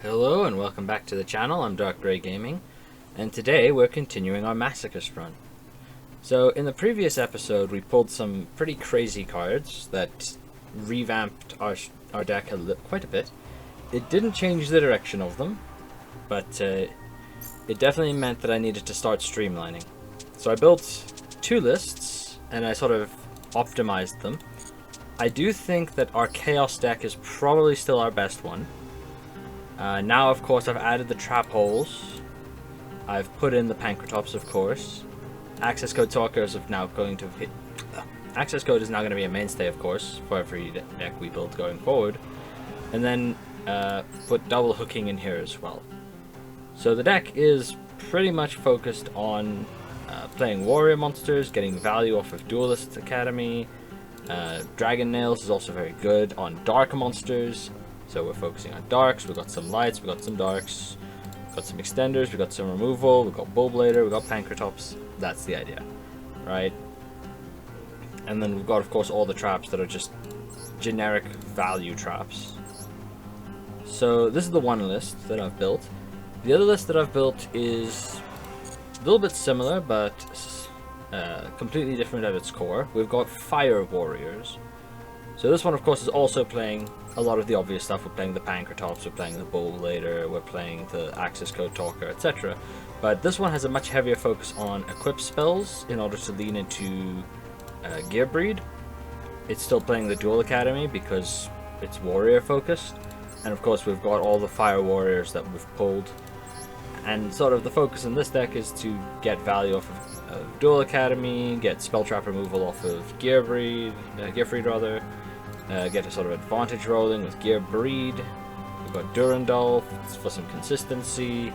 Hello and welcome back to the channel. I'm Dark Grey Gaming, and today we're continuing our Masochist run. So in the previous episode we pulled some pretty crazy cards that revamped our deck quite a bit. It didn't change the direction of them, but it definitely meant that I needed to start streamlining. So I built two lists and I sort of optimized them. I do think that our Chaos deck is probably still our best one. Now, of course, I've added the trap holes. I've put in the Pankratops, of course. Accesscode talkers are now going to hit. Accesscode is now going to be a mainstay, of course, for every deck we build going forward. And then put double hooking in here as well. So the deck is pretty much focused on playing warrior monsters, getting value off of Duelist Academy. Dragon Nails is also very good on dark monsters. So we're focusing on darks, we've got some lights, we've got some darks, we've got some extenders, we've got some removal, we've got Bullblader, we've got Pankratops. That's the idea, right? And then we've got, of course, all the traps that are just generic value traps. So this is the one list that I've built. The other list that I've built is a little bit similar, but completely different at its core. We've got Fire Warriors. So this one, of course, is also playing a lot of the obvious stuff. We're playing the Pankratops, we're playing the Bullblader, we're playing the Accesscode Talker, etc. But this one has a much heavier focus on equip spells in order to lean into Gear Breed. It's still playing the Duel Academy because it's warrior focused. And of course we've got all the Fire Warriors that we've pulled. And sort of the focus in this deck is to get value off of Duel Academy, get spell trap removal off of Gear Breed rather. Get a sort of advantage rolling with Gear Breed. We've got Durandal for some consistency.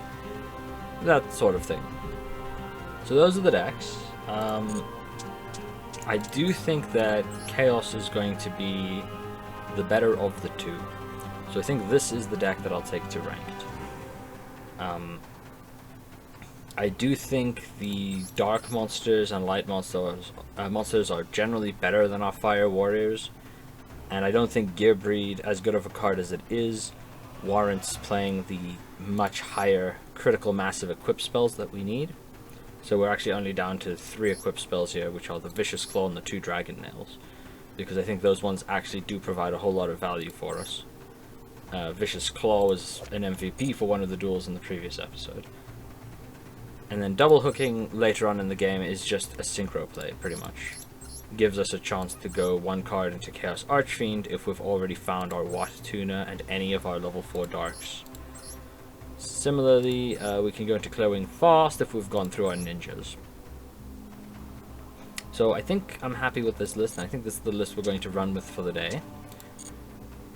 That sort of thing. So those are the decks. I do think that Chaos is going to be the better of the two. So I think this is the deck that I'll take to ranked. I do think the dark monsters and light monsters are generally better than our Fire Warriors. And I don't think Gear Breed, as good of a card as it is, warrants playing the much higher critical massive equip spells that we need. So we're actually only down to 3 equip spells here, which are the Vicious Claw and the 2 Dragon Nails. Because I think those ones actually do provide a whole lot of value for us. Vicious Claw was an MVP for one of the duels in the previous episode. And then double hooking later on in the game is just a synchro play, pretty much. Gives us a chance to go one card into Chaos Archfiend if we've already found our Watt Tuna and any of our level 4 darks. Similarly, we can go into Clearwing Fast if we've gone through our ninjas. So I think I'm happy with this list, and I think this is the list we're going to run with for the day.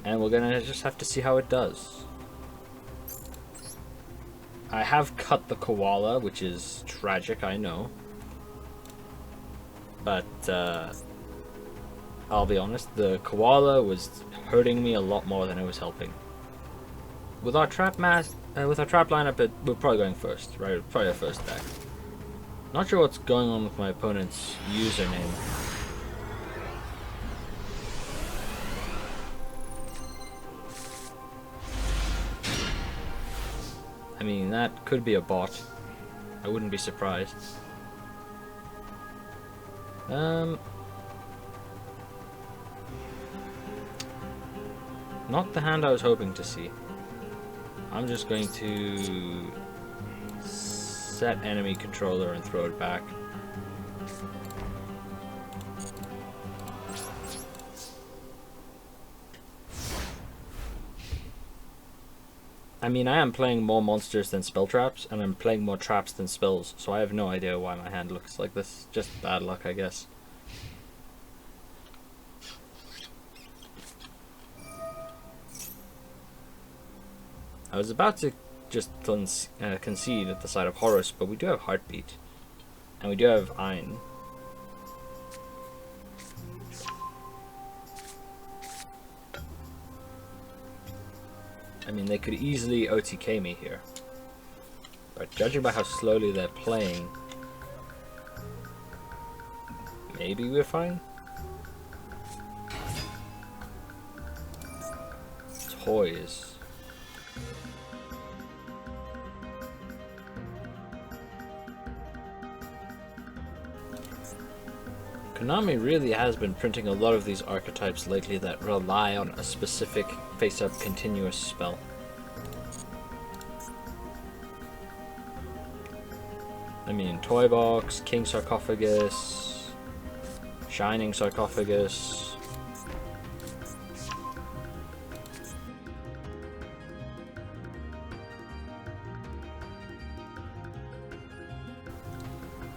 And we're going to just have to see how it does. I have cut the Koala, which is tragic, I know. But I'll be honest, the Koala was hurting me a lot more than it was helping. With our trap lineup, we're probably going first, right? Probably our first deck. Not sure what's going on with my opponent's username. I mean, that could be a bot. I wouldn't be surprised. Not the hand I was hoping to see. I'm just going to set enemy controller and throw it back. I mean, I am playing more monsters than spell traps, and I'm playing more traps than spells, so I have no idea why my hand looks like this. Just bad luck, I guess. I was about to just concede at the side of Horus, but we do have Heartbeat. And we do have Ein. I mean, they could easily OTK me here. But judging by how slowly they're playing, maybe we're fine? Toys. Konami really has been printing a lot of these archetypes lately that rely on a specific face-up continuous spell. I mean, Toy Box, King Sarcophagus, Shining Sarcophagus.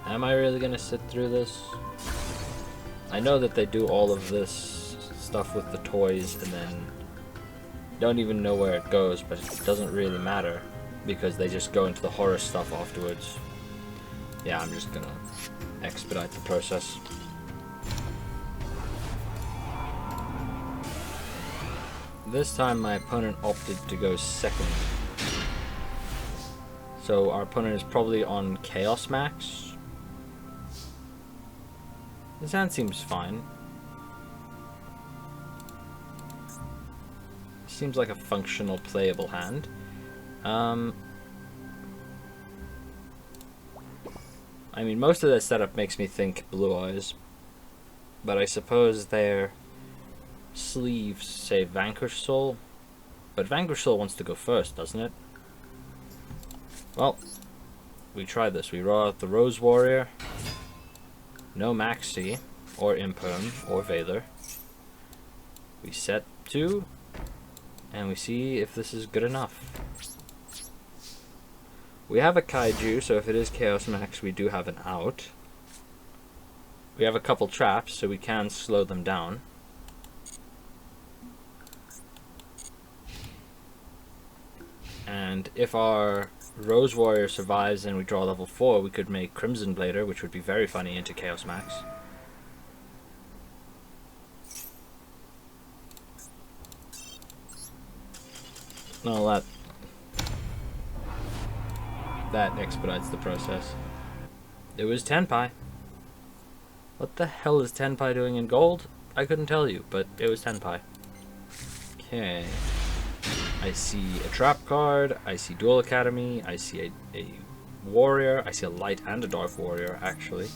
Am I really gonna sit through this? I know that they do all of this stuff with the toys and then don't even know where it goes, but it doesn't really matter because they just go into the horror stuff afterwards. Yeah, I'm just gonna expedite the process. This time my opponent opted to go second. So our opponent is probably on Chaos Max. This hand seems fine. Seems like a functional, playable hand. I mean, most of their setup makes me think Blue Eyes, but I suppose their sleeves say Vanquish Soul, but Vanquish Soul wants to go first, doesn't it? Well, we try this. We roll out the Rose Warrior. No Maxi, or Imperm, or Vaylor. We set 2, and we see if this is good enough. We have a Kaiju, so if it is Chaos Max, we do have an out. We have a couple traps, so we can slow them down. And if our Rose Warrior survives and we draw level 4, we could make Crimson Blader, which would be very funny, into Chaos Max. No, that expedites the process. It was Tenpai. What the hell is Tenpai doing in gold? I couldn't tell you, but it was Tenpai. Okay. I see a trap card, I see Duel Academy, I see a warrior, I see a light and a dark warrior, actually.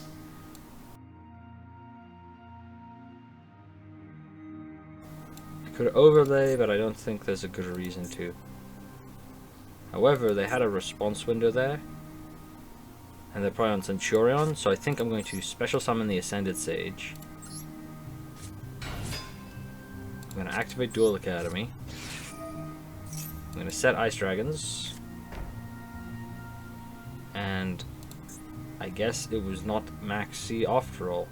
I could overlay, but I don't think there's a good reason to. However, they had a response window there, and they're probably on Centurion, so I think I'm going to special summon the Ascended Sage. I'm going to activate Duel Academy. I'm going to set Ice Dragons, and I guess it was not Maxi after all.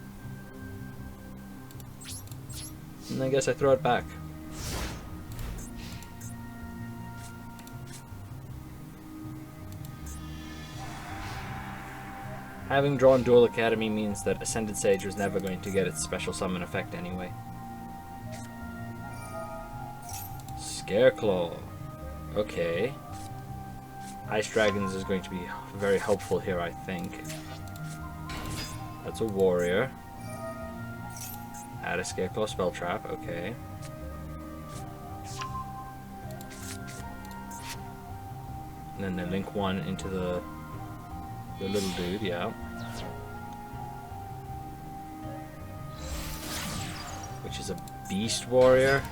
And I guess I throw it back. Having drawn Duel Academy means that Ascended Sage was never going to get its special summon effect anyway. Scareclaw. Okay. Ice Dragons is going to be very helpful here, I think. That's a warrior. Add a Scareclaw spell trap, okay. And then they link one into the little dude, yeah. Which is a Beast Warrior.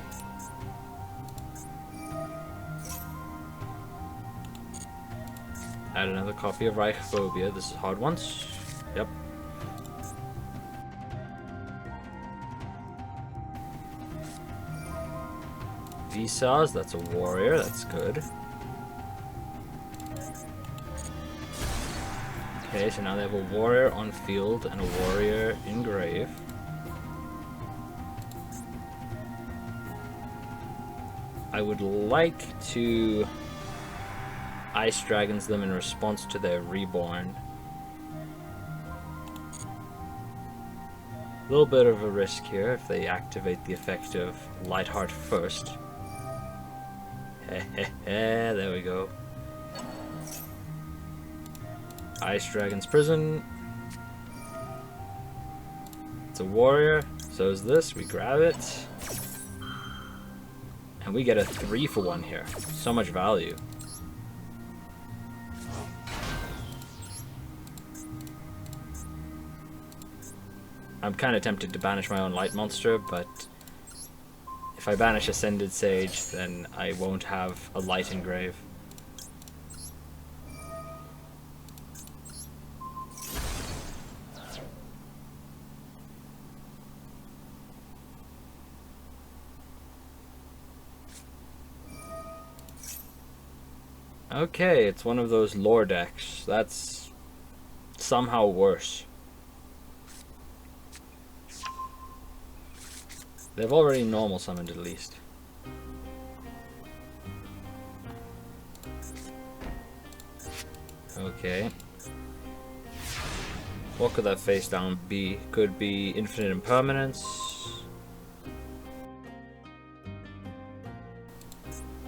Add another copy of Reichphobia. This is hard once. Yep. Visas, that's a warrior, that's good. Okay, so now they have a warrior on field and a warrior in grave. I would like to Ice Dragons them in response to their reborn. A little bit of a risk here if they activate the effect of Lightheart first. There we go. Ice Dragon's Prison. It's a warrior, so is this. We grab it. And we get a 3-for-1 here. So much value. I'm kind of tempted to banish my own light monster, but if I banish Ascended Sage, then I won't have a light engrave. Okay, it's one of those lore decks. That's somehow worse. They've already normal summoned at least. Okay. What could that face down be? Could be infinite impermanence.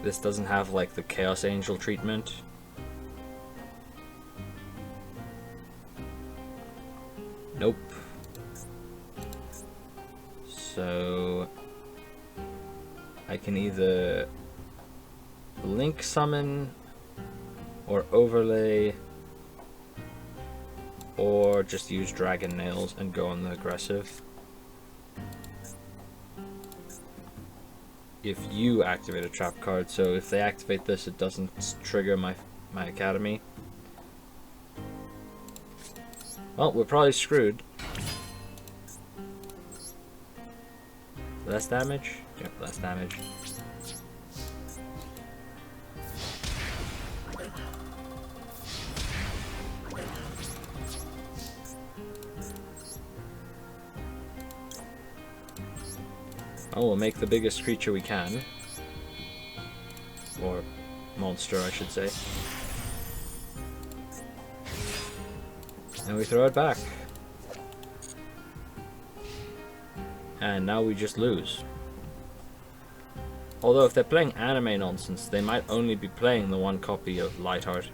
This doesn't have like the Chaos Angel treatment. Nope. So I can either link summon or overlay or just use Dragon Nails and go on the aggressive. If you activate a trap card, so if they activate this, it doesn't trigger my academy. Well, we're probably screwed. Less damage? Yep, less damage. Oh, we'll make the biggest creature we can. Or monster, I should say. And we throw it back. And now we just lose. Although if they're playing anime nonsense, they might only be playing the one copy of Lightheart.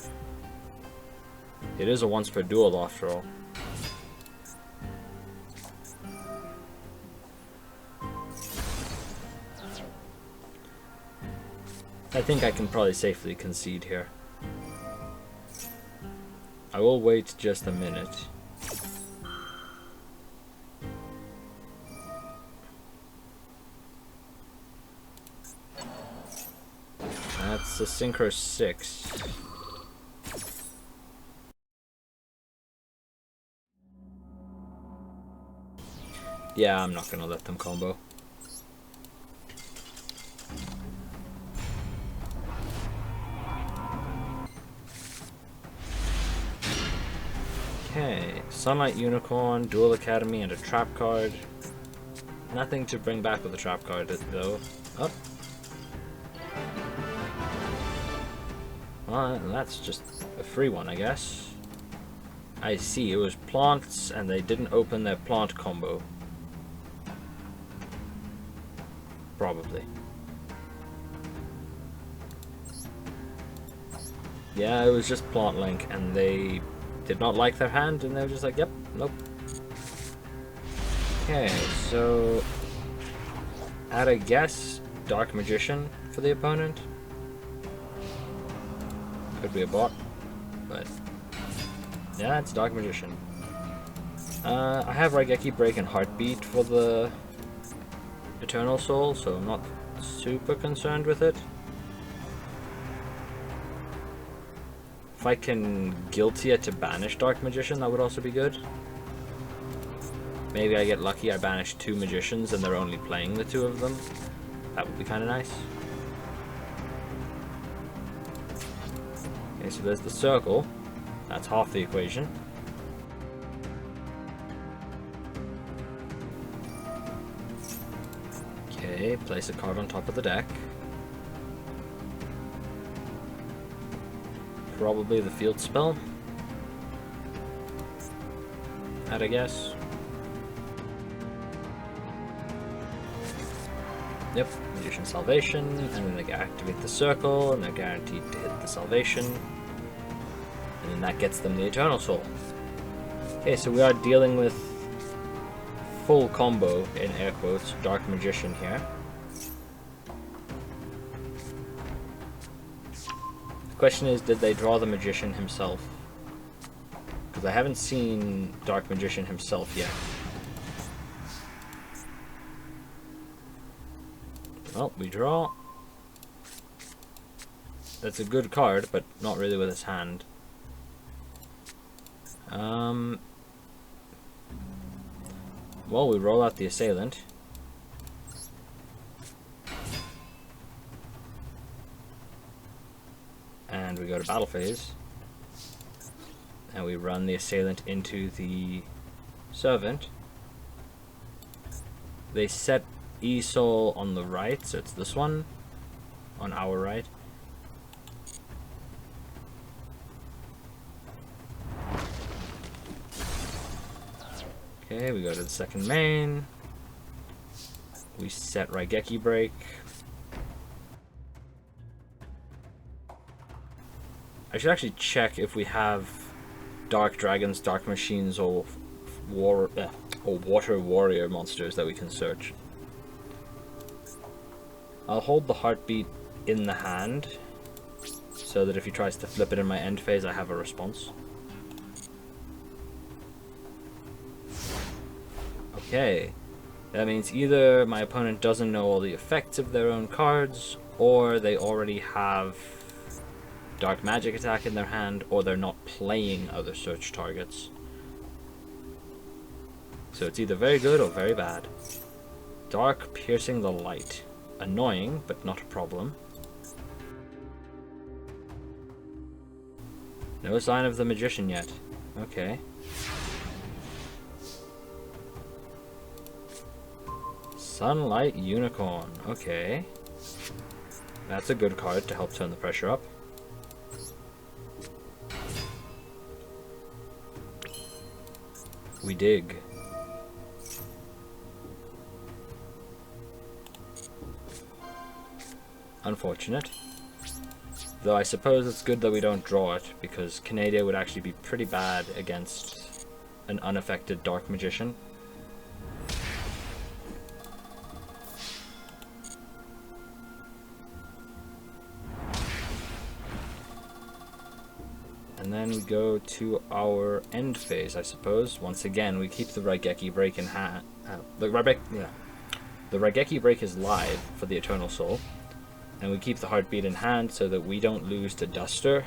It is a once per duel after all. I think I can probably safely concede here. I will wait just a minute. That's a Synchro 6. Yeah, I'm not gonna let them combo. Okay, Sunlight Unicorn, Duel Academy, and a trap card. Nothing to bring back with a trap card, though. Oh. Well, that's just a free one, I guess. I see, it was plants, and they didn't open their plant combo. Probably. Yeah, it was just Plant Link, and they did not like their hand, and they were just like, yep, nope. Okay, so at a guess, Dark Magician for the opponent. Could be a bot, but yeah, it's Dark Magician. I have Raigeki Break and Heartbeat for the Eternal Soul, so I'm not super concerned with it. If I can Guilty it to banish Dark Magician, that would also be good. Maybe I get lucky, I banish 2 Magicians and they're only playing the 2 of them. That would be kind of nice. Okay, so there's the circle. That's half the equation. Okay, place a card on top of the deck. Probably the field spell. I'd guess. Yep, Magician Salvation, and then they activate the circle, and they're guaranteed to hit the Salvation. And then that gets them the Eternal Soul. Okay, so we are dealing with full combo, in air quotes, Dark Magician here. The question is, did they draw the Magician himself? Because I haven't seen Dark Magician himself yet. Well, we draw. That's a good card, but not really with his hand. Well, we roll out the Assailant. And we go to battle phase. And we run the Assailant into the Servant. They set E-Soul on the right, so it's this one, on our right. Okay, we go to the second main. We set Raigeki Break. I should actually check if we have Dark Dragons, Dark Machines, or Water Warrior monsters that we can search. I'll hold the Heartbeat in the hand, so that if he tries to flip it in my end phase, I have a response. Okay, that means either my opponent doesn't know all the effects of their own cards, or they already have Dark Magic Attack in their hand, or they're not playing other search targets. So it's either very good or very bad. Dark Piercing the Light. Annoying, but not a problem. No sign of the Magician yet. Okay. Sunlight Unicorn. Okay. That's a good card to help turn the pressure up. We dig. Unfortunate. Though I suppose it's good that we don't draw it, because Canada would actually be pretty bad against an unaffected Dark Magician. And then we go to our end phase, I suppose. Once again, we keep the Raigeki Break in hand. The Raigeki Break is live for the Eternal Soul. And we keep the Heartbeat in hand so that we don't lose to Duster.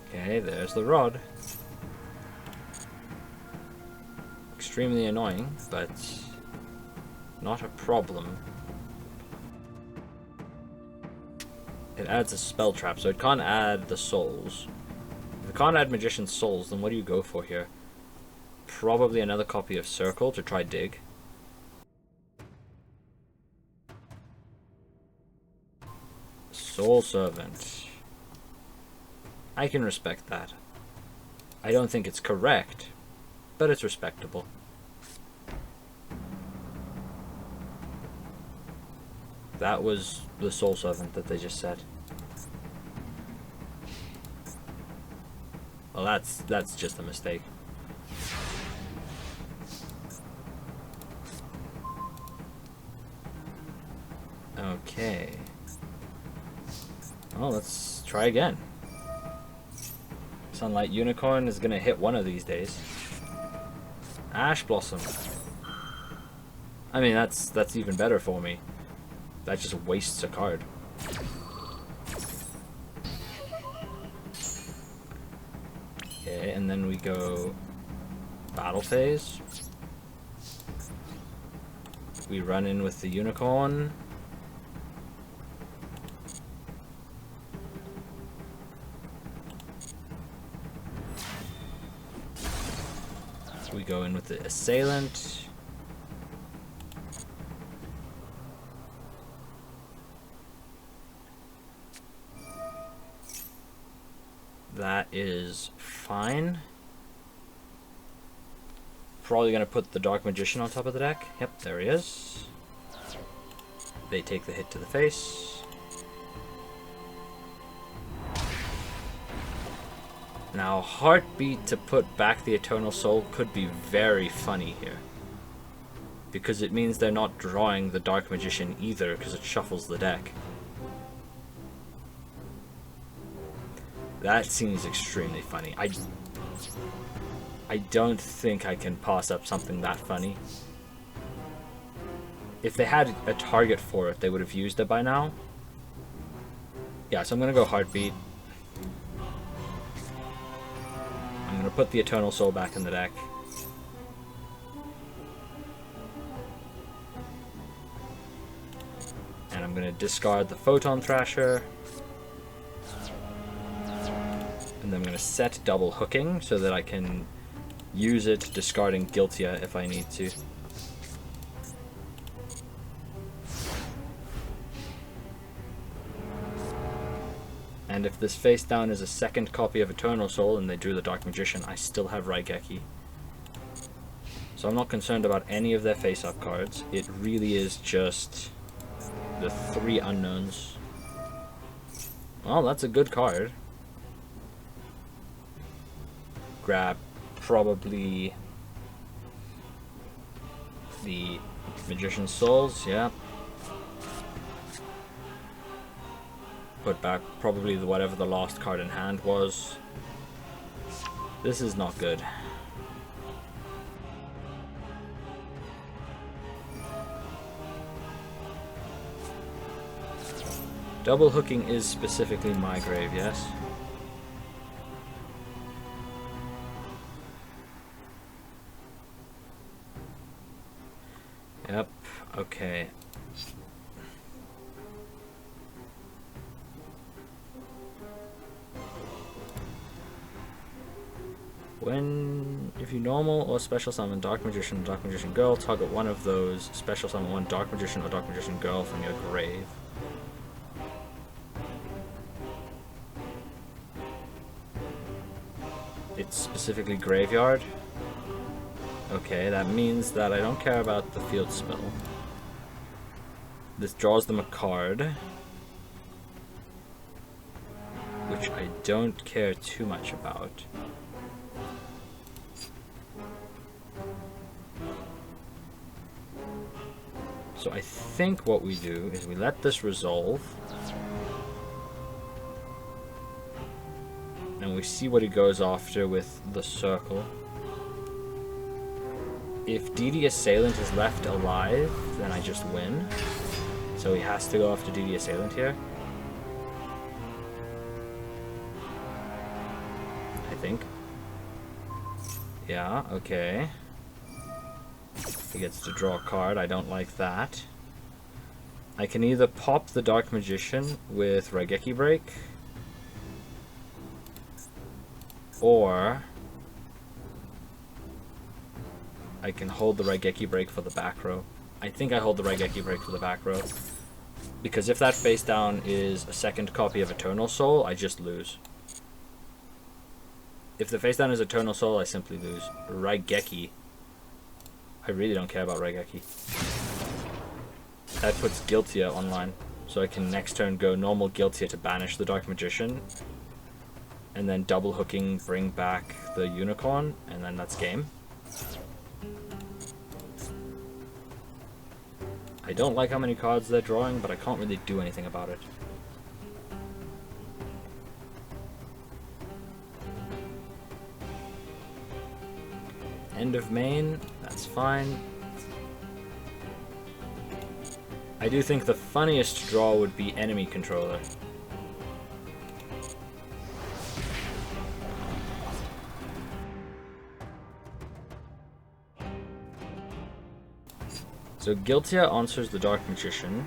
Okay, there's the Rod. Extremely annoying, but not a problem. It adds a spell trap, so it can't add the souls. If it can't add Magician's souls, then what do you go for here? Probably another copy of Circle to try dig. Soul Servant. I can respect that. I don't think it's correct, but it's respectable. That was the Soul Servant that they just said. Well, that's just a mistake. Okay. Well, let's try again. Sunlight Unicorn is gonna hit one of these days. Ash Blossom. I mean, that's even better for me. That just wastes a card. Okay, and then we go battle phase. We run in with the Unicorn. We go in with the Assailant. That is fine. Probably gonna put the Dark Magician on top of the deck. Yep, there he is. They take the hit to the face. Now, Heartbeat to put back the Eternal Soul could be very funny here. Because it means they're not drawing the Dark Magician either, because it shuffles the deck. That seems extremely funny. I don't think I can pass up something that funny. if they had a target for it, they would have used it by now. Yeah, so I'm gonna go Heartbeat. I'm gonna put the Eternal Soul back in the deck. And I'm gonna discard the Photon Thrasher. And then I'm gonna set Double Hooking so that I can use it discarding Guiltia if I need to. And if this face down is a second copy of Eternal Soul and they drew the Dark Magician, I still have Raigeki. So I'm not concerned about any of their face-up cards. It really is just the 3 unknowns. Well, that's a good card. Grab probably the Magician's Souls, yeah. Put back probably whatever the last card in hand was. This is not good. Double hooking is specifically my grave, yes. Yep, okay. If you normal or special summon Dark Magician Girl, target one of those, special summon one Dark Magician or Dark Magician Girl from your grave. It's specifically graveyard. Okay, that means that I don't care about the field spell. This draws them a card, which I don't care too much about. So I think what we do is we let this resolve, and we see what he goes after with the circle. If DD Assailant is left alive, then I just win. So he has to go after DD Assailant here. I think. Yeah, okay. He gets to draw a card. I don't like that. I can either pop the Dark Magician with Raigeki Break, or I can hold the Raigeki Break for the back row. I think I hold the Raigeki Break for the back row, because if that face down is a second copy of Eternal Soul, I just lose. If the face down is Eternal Soul, I simply lose. Raigeki, I really don't care about Raigeki. That puts Guiltia online, so I can next turn go normal Guiltia to banish the Dark Magician, and then double hooking bring back the Unicorn, and then that's game. I don't like how many cards they're drawing, but I can't really do anything about it. End of main, that's fine. I do think the funniest draw would be enemy controller. So Guiltia answers the Dark Magician.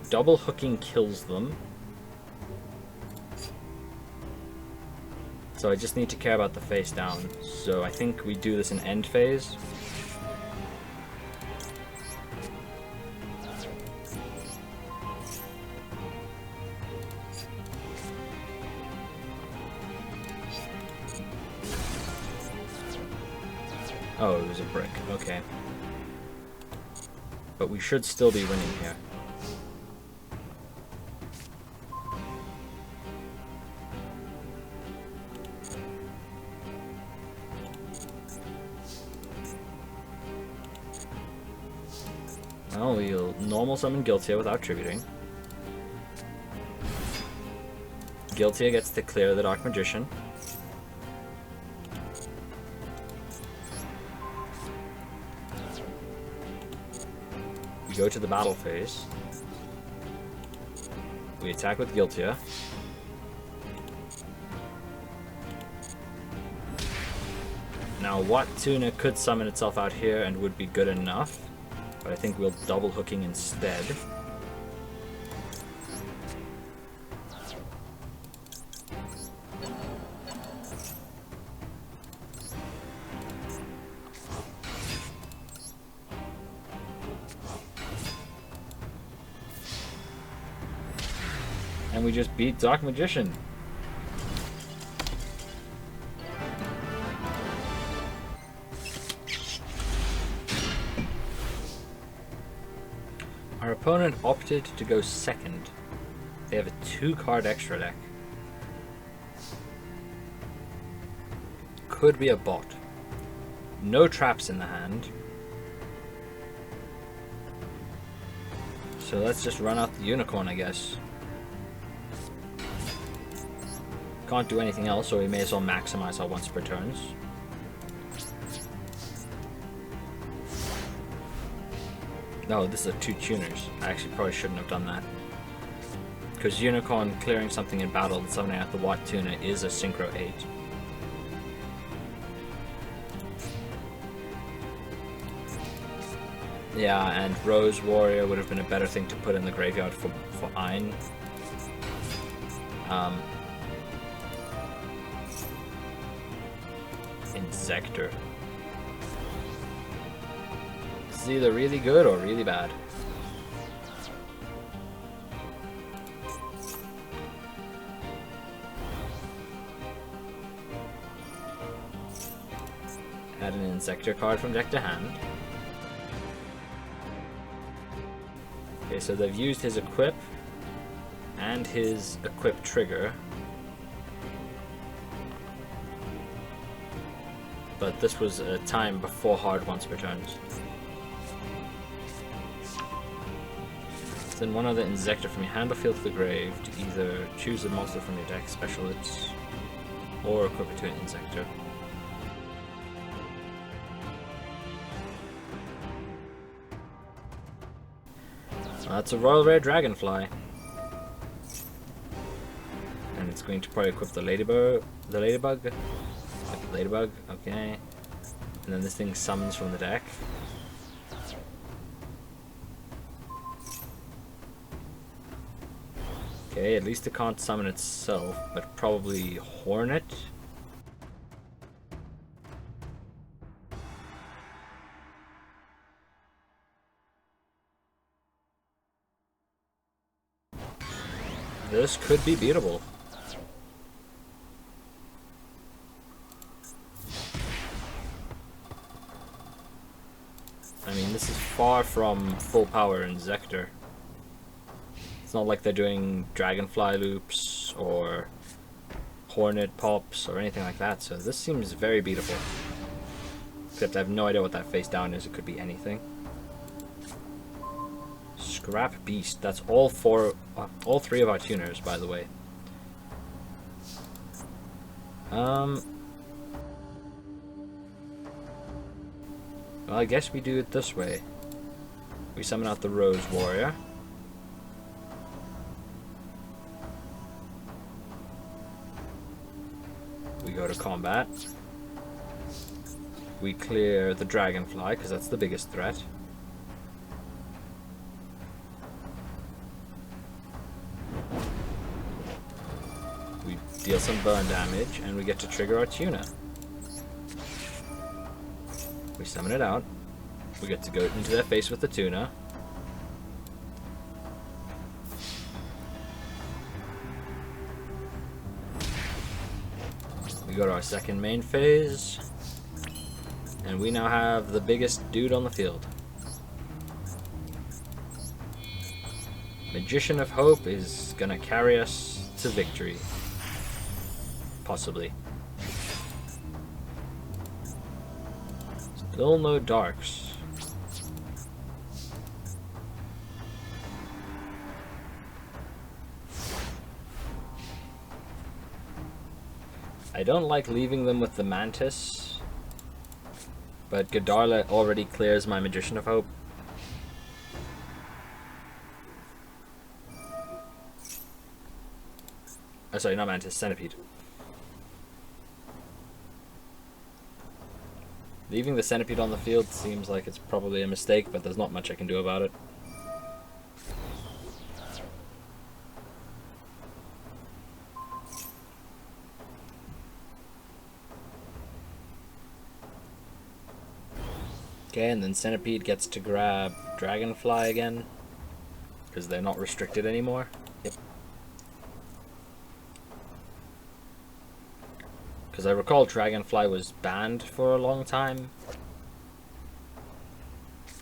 Double hooking kills them. So I just need to care about the face down. So I think we do this in end phase. Oh, it was a brick. Okay. But we should still be winning here. Well, we'll normal summon Guiltia without tributing. Guiltia gets to clear the Dark Magician. go to the battle phase. We attack with Yugioh. Now, Wat Tuna could summon itself out here and would be good enough, but I think we'll double hooking instead. And we just beat Dark Magician. Our opponent opted to go second. They have a 2-card extra deck. Could be a bot. No traps in the hand. So let's just run out the unicorn, I guess. Can't do anything else, so we may as well maximize our once per turns. No, this is a 2 tuners. I actually probably shouldn't have done that. Because Unicorn clearing something in battle and summoning out the Wat Tuna is a Synchro 8. Yeah, and Rose Warrior would have been a better thing to put in the graveyard for Ein. Insector. This is either really good or really bad. Add an Insector card from deck to hand. Okay, so they've used his equip and his equip trigger. But this was a time before hard once per turns. Send one other Insector from your hand or field to the grave to either choose a monster from your deck, special it, or equip it to an Insector. That's a Royal Rare Dragonfly. And it's going to probably equip the Ladybug. Ladybug, okay. And then this thing summons from the deck. Okay, at least it can't summon itself, but probably Hornet. This could be beatable. I mean, this is far from full power Insector. It's not like they're doing Dragonfly loops or Hornet pops or anything like that, so this seems very beatable. Except I have no idea what that face down is, it could be anything. Scrap Beast, that's all 3 of our tuners, by the way. Well, I guess we do it this way. We summon out the Rose Warrior. We go to combat. We clear the Dragonfly, because that's the biggest threat. We deal some burn damage, and we get to trigger our Tuna. We summon it out. We get to go into their face with the Tuna. We go to our second main phase. And we now have the biggest dude on the field. Magician of Hope is gonna carry us to victory. Possibly. Still no darks. I don't like leaving them with the Mantis, but Godarla already clears my Magician of Hope. Oh, sorry, not Mantis, Centipede. Leaving the Centipede on the field seems like it's probably a mistake, but there's not much I can do about it. Okay, and then Centipede gets to grab Dragonfly again, because they're not restricted anymore. Yep. Because I recall Dragonfly was banned for a long time.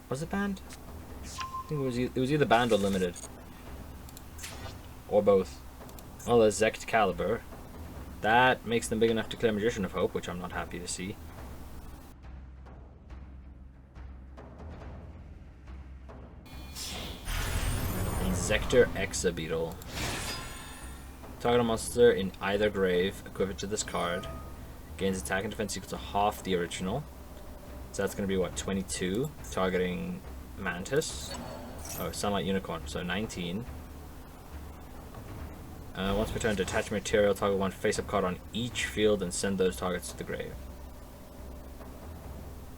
Was it banned? I think it was either banned or limited. Or both. Well, there's Excalibur. That makes them big enough to clear Magician of Hope, which I'm not happy to see. Inzektor Exabeetle. Target a monster in either grave, equip it to this card. Gains attack and defense equal to half the original. So that's going to be what, 22? Targeting Mantis. Oh, Sunlight Unicorn, so 19. Once per turn, detach material, target one face-up card on each field and send those targets to the grave.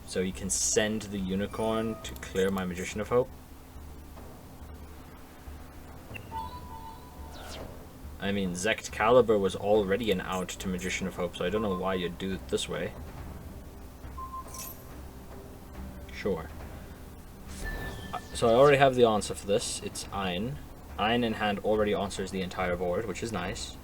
So he can send the Unicorn to clear my Magician of Hope. I mean, Excalibur was already an out to Magician of Hope, so I don't know why you'd do it this way. Sure. So I already have the answer for this. It's Ein. Ein in hand already answers the entire board, which is nice.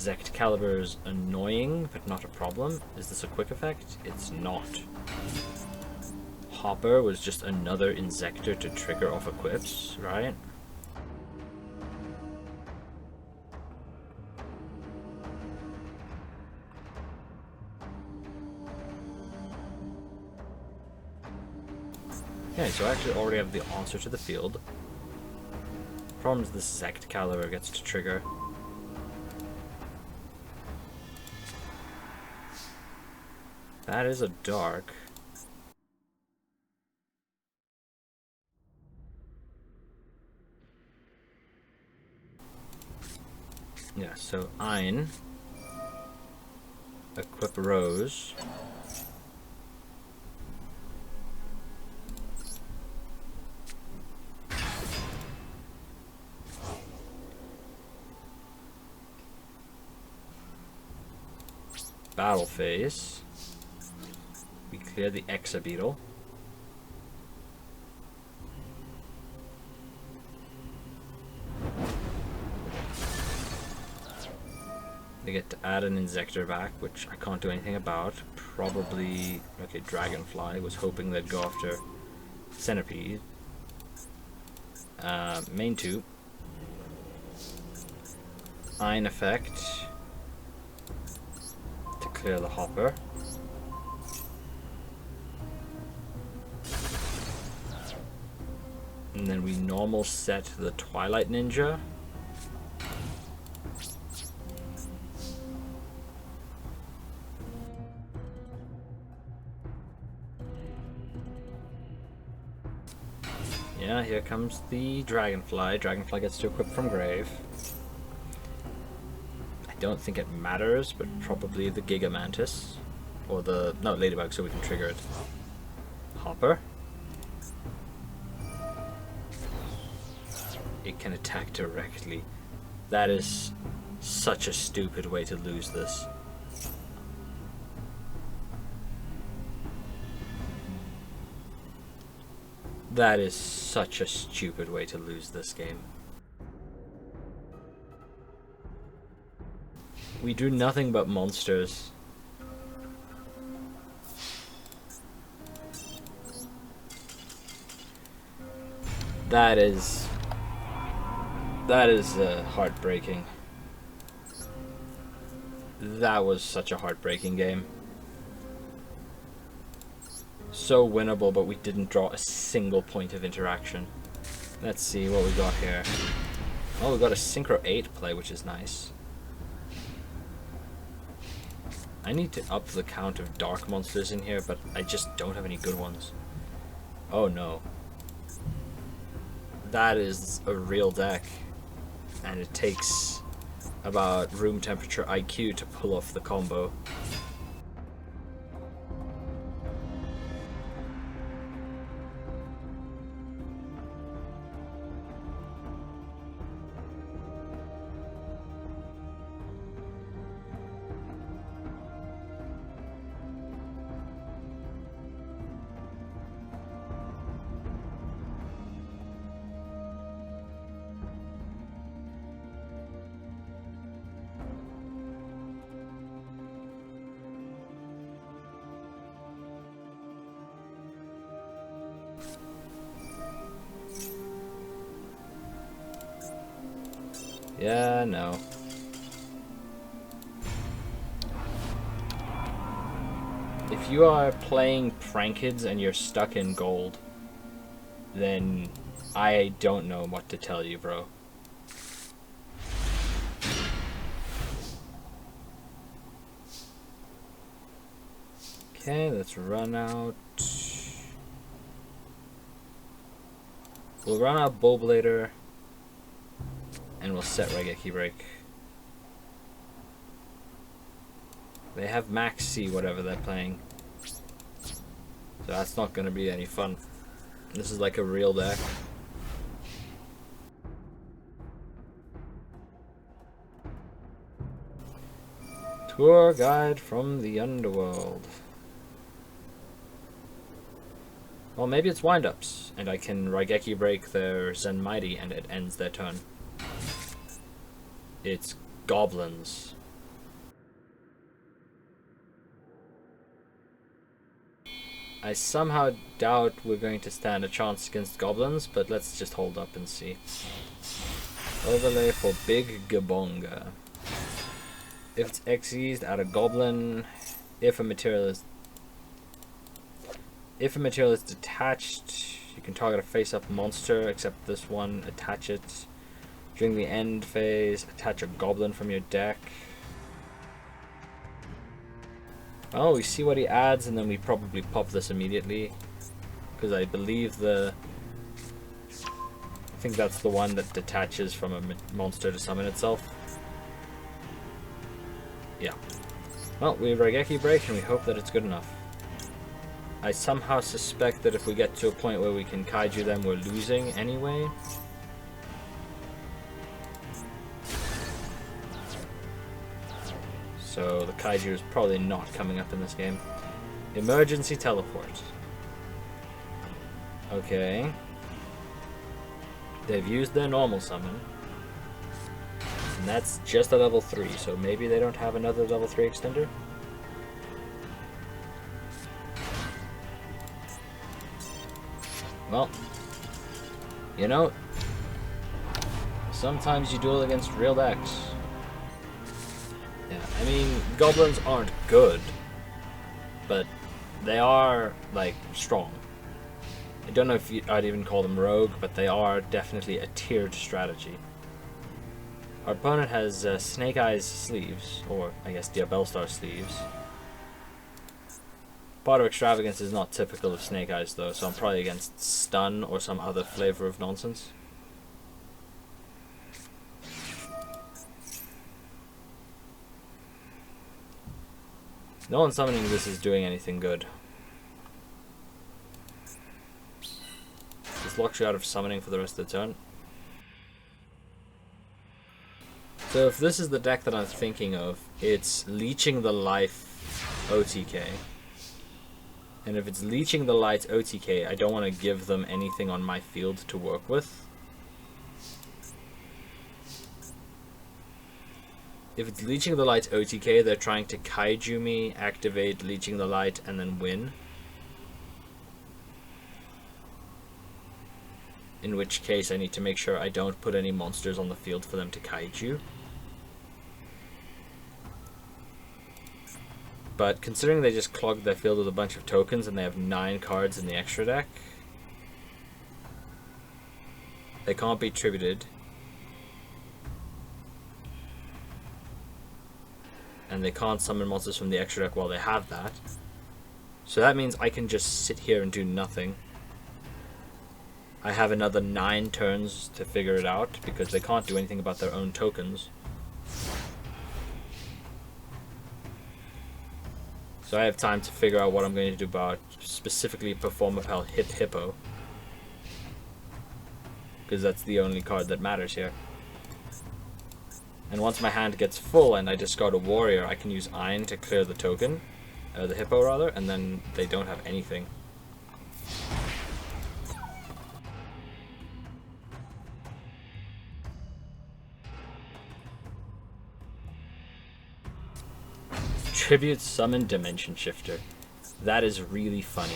Excalibur's annoying, but not a problem. Is this a quick effect? It's not. Hopper was just another Inzektor to trigger off equips, right? Okay, so I actually already have the answer to the field. Problem is this Excalibur gets to trigger. That is a dark. Yeah, so Ein. Equip Rose. Battle phase. We clear the Exabeetle. They get to add an Inzektor back, which I can't do anything about. Probably, okay, Dragonfly. Was hoping they'd go after Centipede. Main 2. Ein effect to clear the Hopper. And then we normal set the Twilight Ninja. Yeah, here comes the Dragonfly. Dragonfly gets to equip from grave. I don't think it matters, but probably the Giga Mantis. Or the... no, Ladybug, so we can trigger it. Hopper. It can attack directly. That is such a stupid way to lose this. That is such a stupid way to lose this game. We do nothing but monsters. That is heartbreaking. That was such a heartbreaking game. So winnable, but we didn't draw a single point of interaction. Let's see what we got here. Oh, we got a Synchro 8 play, which is nice. I need to up the count of dark monsters in here, but I just don't have any good ones. Oh no. That is a real deck. And it takes about room temperature IQ to pull off the combo. Yeah, no. If you are playing Prankids and you're stuck in gold, then I don't know what to tell you, bro. Okay, let's run out. We'll run out Bullblader. And we'll set Raigeki Break. They have Max C, whatever they're playing. So that's not going to be any fun. This is like a real deck. Tour Guide from the Underworld. Well, maybe it's windups, and I can Raigeki Break their Zen Mighty and it ends their turn. It's goblins. I somehow doubt we're going to stand a chance against goblins, but let's just hold up and see. Overlay for Big Gabonga. If it's Xyz'd, add a goblin. If a material is detached, you can target a face-up monster, except this one, attach it. During the end phase, attach a goblin from your deck. Oh, we see what he adds, and then we probably pop this immediately. Because I believe I think that's the one that detaches from a monster to summon itself. Yeah. Well, we Raigeki Break, and we hope that it's good enough. I somehow suspect that if we get to a point where we can Kaiju them, we're losing anyway. So the Kaiju is probably not coming up in this game. Emergency Teleport. Okay. They've used their normal summon. And that's just a level 3, so maybe they don't have another level 3 extender? Well, you know, sometimes you duel against real decks. Yeah, I mean, goblins aren't good, but they are, like, strong. I don't know if I'd even call them rogue, but they are definitely a tiered strategy. Our opponent has Snake Eyes sleeves, or I guess Diabellstar sleeves. Part of Extravagance is not typical of Snake Eyes though, so I'm probably against Stun or some other flavor of nonsense. No one summoning this is doing anything good. This locks you out of summoning for the rest of the turn. So if this is the deck that I'm thinking of, it's Leeching the Life OTK. And if it's Leeching the Light OTK, I don't want to give them anything on my field to work with. If it's Leeching the Light OTK, they're trying to Kaiju me, activate Leeching the Light, and then win. In which case I need to make sure I don't put any monsters on the field for them to Kaiju. But considering they just clogged their field with a bunch of tokens and they have 9 cards in the extra deck, they can't be tributed. And and they can't summon monsters from the extra deck while they have that. So that means I can just sit here and do nothing. I have another 9 turns to figure it out, because they can't do anything about their own tokens. So I have time to figure out what I'm going to do about, specifically Performapal Hippo. Because that's the only card that matters here. And once my hand gets full and I discard a warrior, I can use Ein to clear the token, the hippo rather, and then they don't have anything. Tribute Summon Dimension Shifter. That is really funny.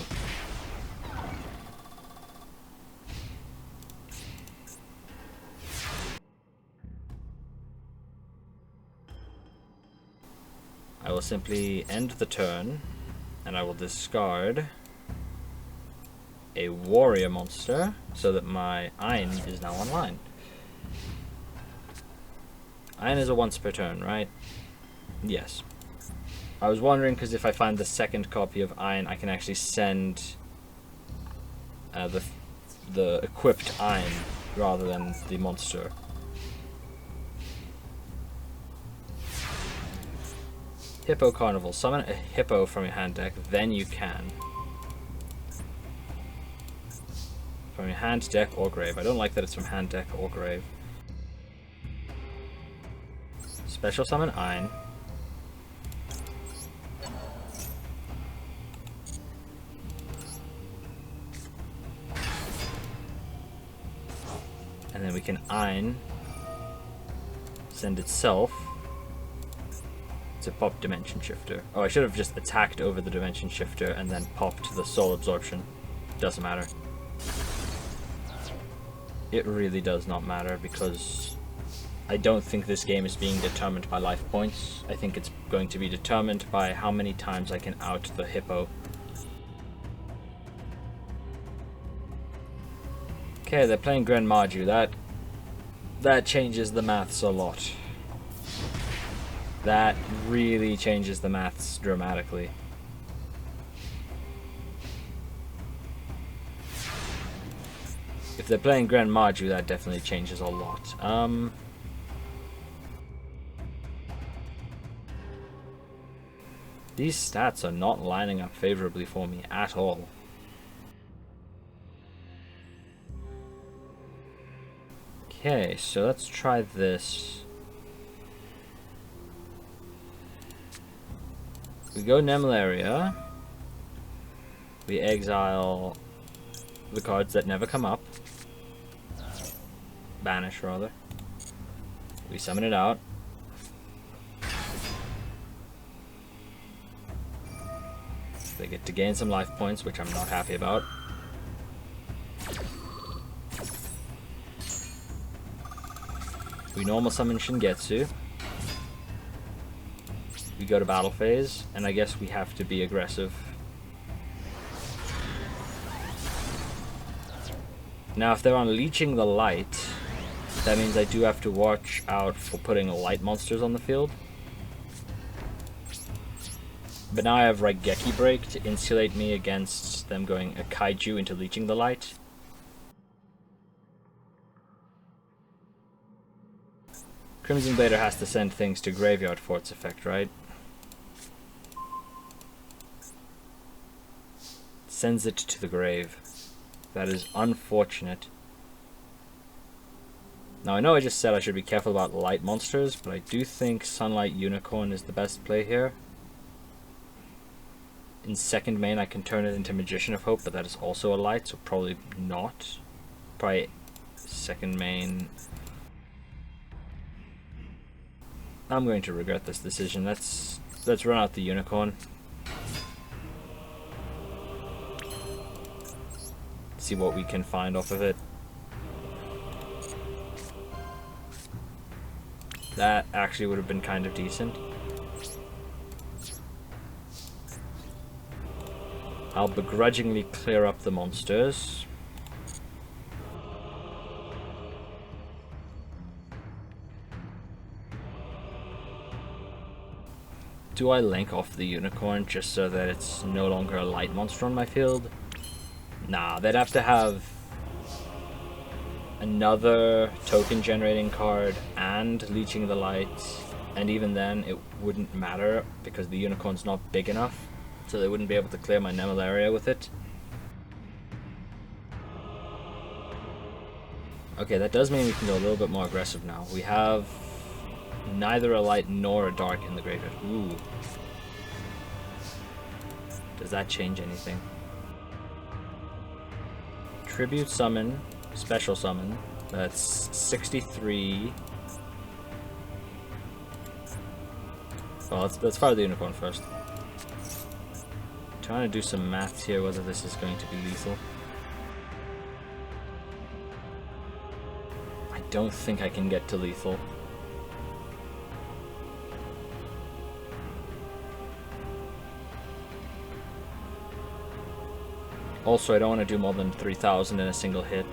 I will simply end the turn, and I will discard a warrior monster so that my Ein is now online. Ein is a once per turn, right? Yes. I was wondering, because if I find the second copy of Ein, I can actually send the equipped Ein rather than the monster. Hippo Carnival. Summon a hippo from your hand deck, then you can. From your hand, deck, or grave. I don't like that it's from hand, deck, or grave. Special summon Ein. And then we can Ein send itself to pop Dimension Shifter. Oh, I should have just attacked over the Dimension Shifter and then popped the Soul Absorption. Doesn't matter. It really does not matter, because I don't think this game is being determined by life points. I think it's going to be determined by how many times I can out the hippo. Okay, they're playing Grand Maju. That changes the maths a lot. That really changes the maths dramatically. If they're playing Grand Maju, that definitely changes a lot. These stats are not lining up favorably for me at all. Okay, so let's try this. We go Nemlaria. We exile the cards that never come up. Banish, rather. We summon it out. They get to gain some life points, which I'm not happy about. We normal summon Shingetsu. We go to battle phase, and I guess we have to be aggressive. Now, if they're unleashing the light, that means I do have to watch out for putting light monsters on the field. But now I have Raigeki Break to insulate me against them going a kaiju into leeching the light. Crimson Blader has to send things to graveyard for its effect, right? Sends it to the grave. That is unfortunate. Now I know I just said I should be careful about light monsters, but I do think Sunlight Unicorn is the best play here. In second main I can turn it into Magician of Hope, but that is also a light, so probably not. Probably second main. I'm going to regret this decision. Let's run out the Unicorn. See what we can find off of it. That actually would have been kind of decent. I'll begrudgingly clear up the monsters. do I link off the unicorn just so that it's no longer a light monster on my field? Nah, they'd have to have another token generating card and leeching the light, and even then it wouldn't matter because the unicorn's not big enough, so they wouldn't be able to clear my Nemalaria with it. Okay, that does mean we can go a little bit more aggressive now. We have neither a light nor a dark in the graveyard. Ooh. Does that change anything? Tribute summon, special summon. That's 63. Well, let's fire the unicorn first. Trying to do some maths here, whether this is going to be lethal. I don't think I can get to lethal. Also, I don't want to do more than 3,000 in a single hit.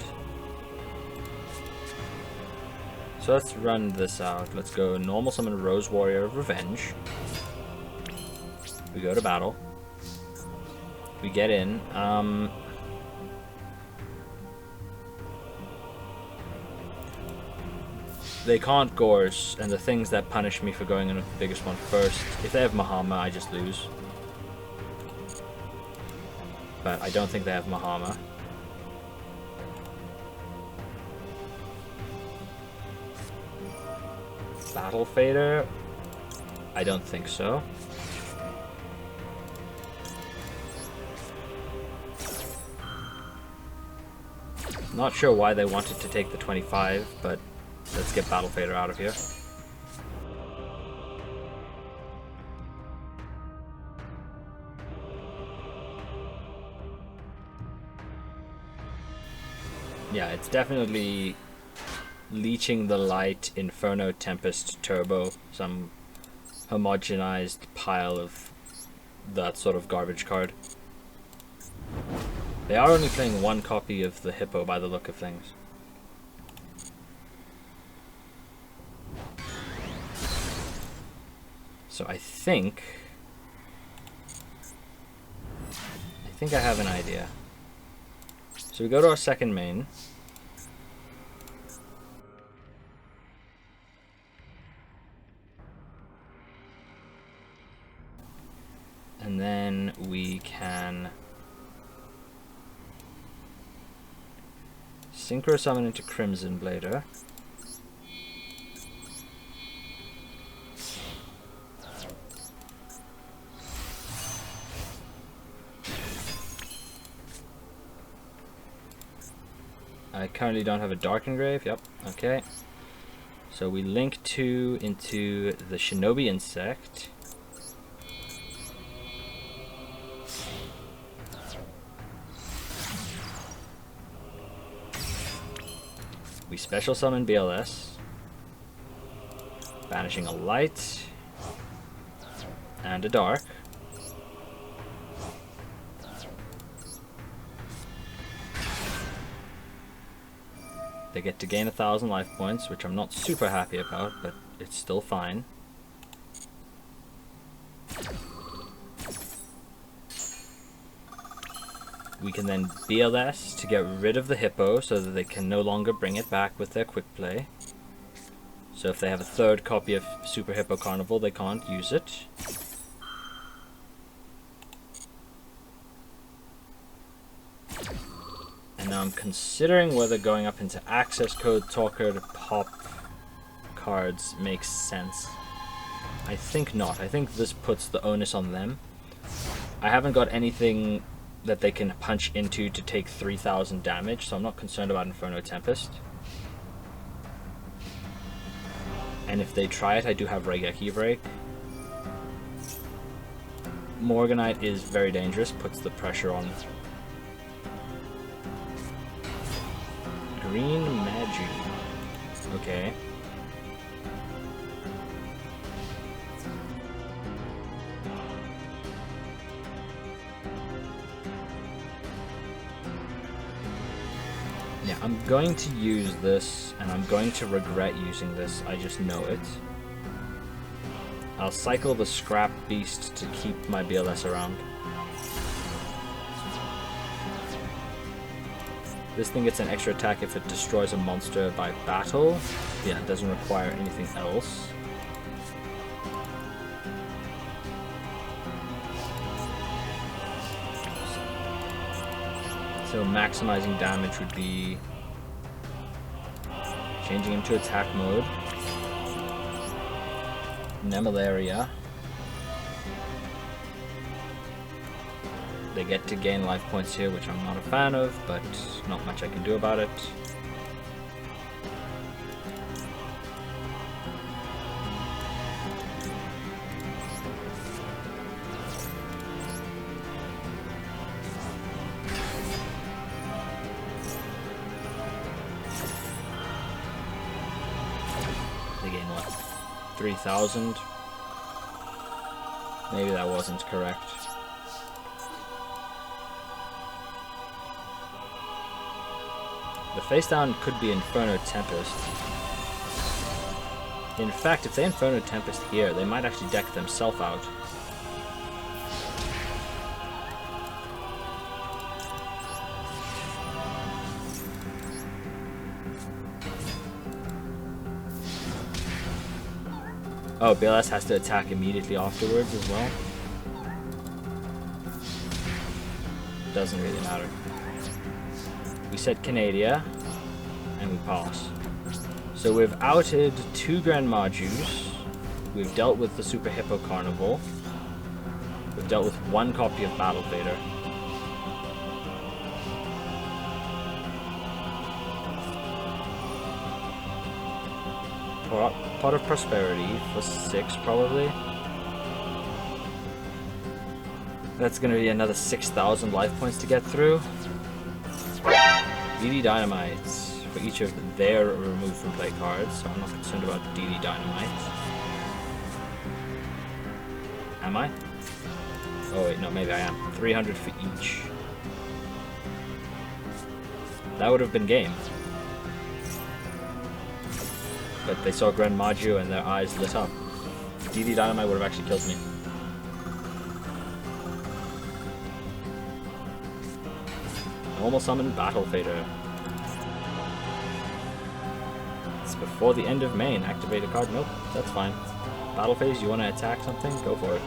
So let's run this out. Let's go normal summon Rose Warrior of Revenge. We go to battle. We get in. They can't Gorse, and the things that punish me for going in with the biggest one first. If they have Mahama, I just lose. But I don't think they have Mahama. Battle Fader? I don't think so. Not sure why they wanted to take the 25, but let's get Battle Fader out of here. Yeah, it's definitely leeching the light, Inferno, Tempest, Turbo, some homogenized pile of that sort of garbage card. They are only playing one copy of the Hippo by the look of things. So I think I have an idea. So we go to our second main. And then we can Synchro Summon into Crimson Blader. I currently don't have a Dark Engrave, yep, okay. So we link 2 into the Shinobi Insect. We special summon BLS, banishing a light and a dark. They get to gain 1,000 life points, which I'm not super happy about, but it's still fine. We can then BLS to get rid of the Hippo so that they can no longer bring it back with their quick play. So if they have a third copy of Super Hippo Carnival, they can't use it. And now I'm considering whether going up into Accesscode Talker to pop cards makes sense. I think not. I think this puts the onus on them. I haven't got anything that they can punch into to take 3,000 damage, so I'm not concerned about Inferno Tempest. And if they try it, I do have Raigeki Break. Morganite is very dangerous, puts the pressure on. Green Magi. Okay. Yeah, I'm going to use this, and I'm going to regret using this, I just know it. I'll cycle the Scrap Beast to keep my BLS around. This thing gets an extra attack if it destroys a monster by battle. Yeah, it doesn't require anything else. So maximizing damage would be changing him to attack mode. Nemalaria. They get to gain life points here, which I'm not a fan of, but not much I can do about it. They gain what? 3,000? Maybe that wasn't correct. The face down could be Inferno Tempest. In fact, if they Inferno Tempest here, they might actually deck themselves out. Oh, BLS has to attack immediately afterwards as well. Doesn't really matter. We set Canadia, and we pass. So we've outed 2 Grand Majus, we've dealt with the Super Hippo Carnival, we've dealt with 1 copy of Battle Vader. Pot of Prosperity for 6 probably. That's gonna be another 6,000 life points to get through. DD Dynamites for each of their removed from play cards, so I'm not concerned about DD Dynamite. Am I? Oh wait, no, maybe I am. 300 for each. That would have been game. But they saw Grand Maju and their eyes lit up. DD Dynamite would have actually killed me. Normal summon Battle Fader. It's before the end of main. Activate a card. Nope, that's fine. Battle phase, you want to attack something? Go for it.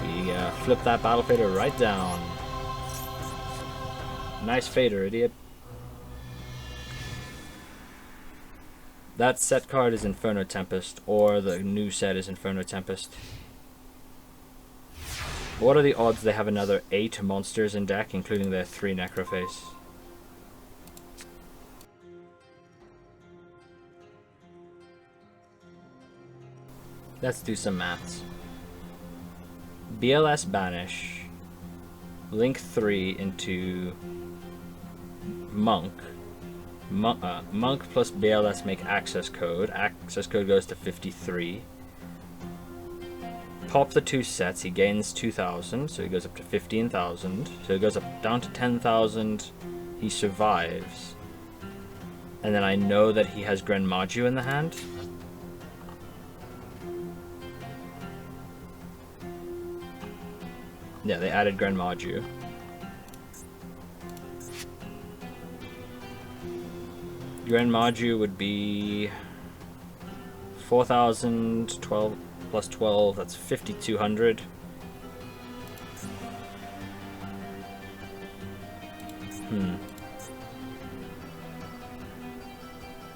We flip that Battle Fader right down. Nice Fader, idiot. That set card is Inferno Tempest, or the new set is Inferno Tempest. What are the odds they have another 8 monsters in deck, including their 3 Necroface? Let's do some maths. BLS Banish, link 3 into Monk. Monk plus BLS make access code. Access code goes to 53. Pop the 2 sets, he gains 2,000, so he goes up to 15,000. So he goes up down to 10,000. He survives. And then I know that he has Grand Maju in the hand. Yeah, they added Grand Maju. Grand Maju would be 4,000, 12 plus 12, that's 5,200.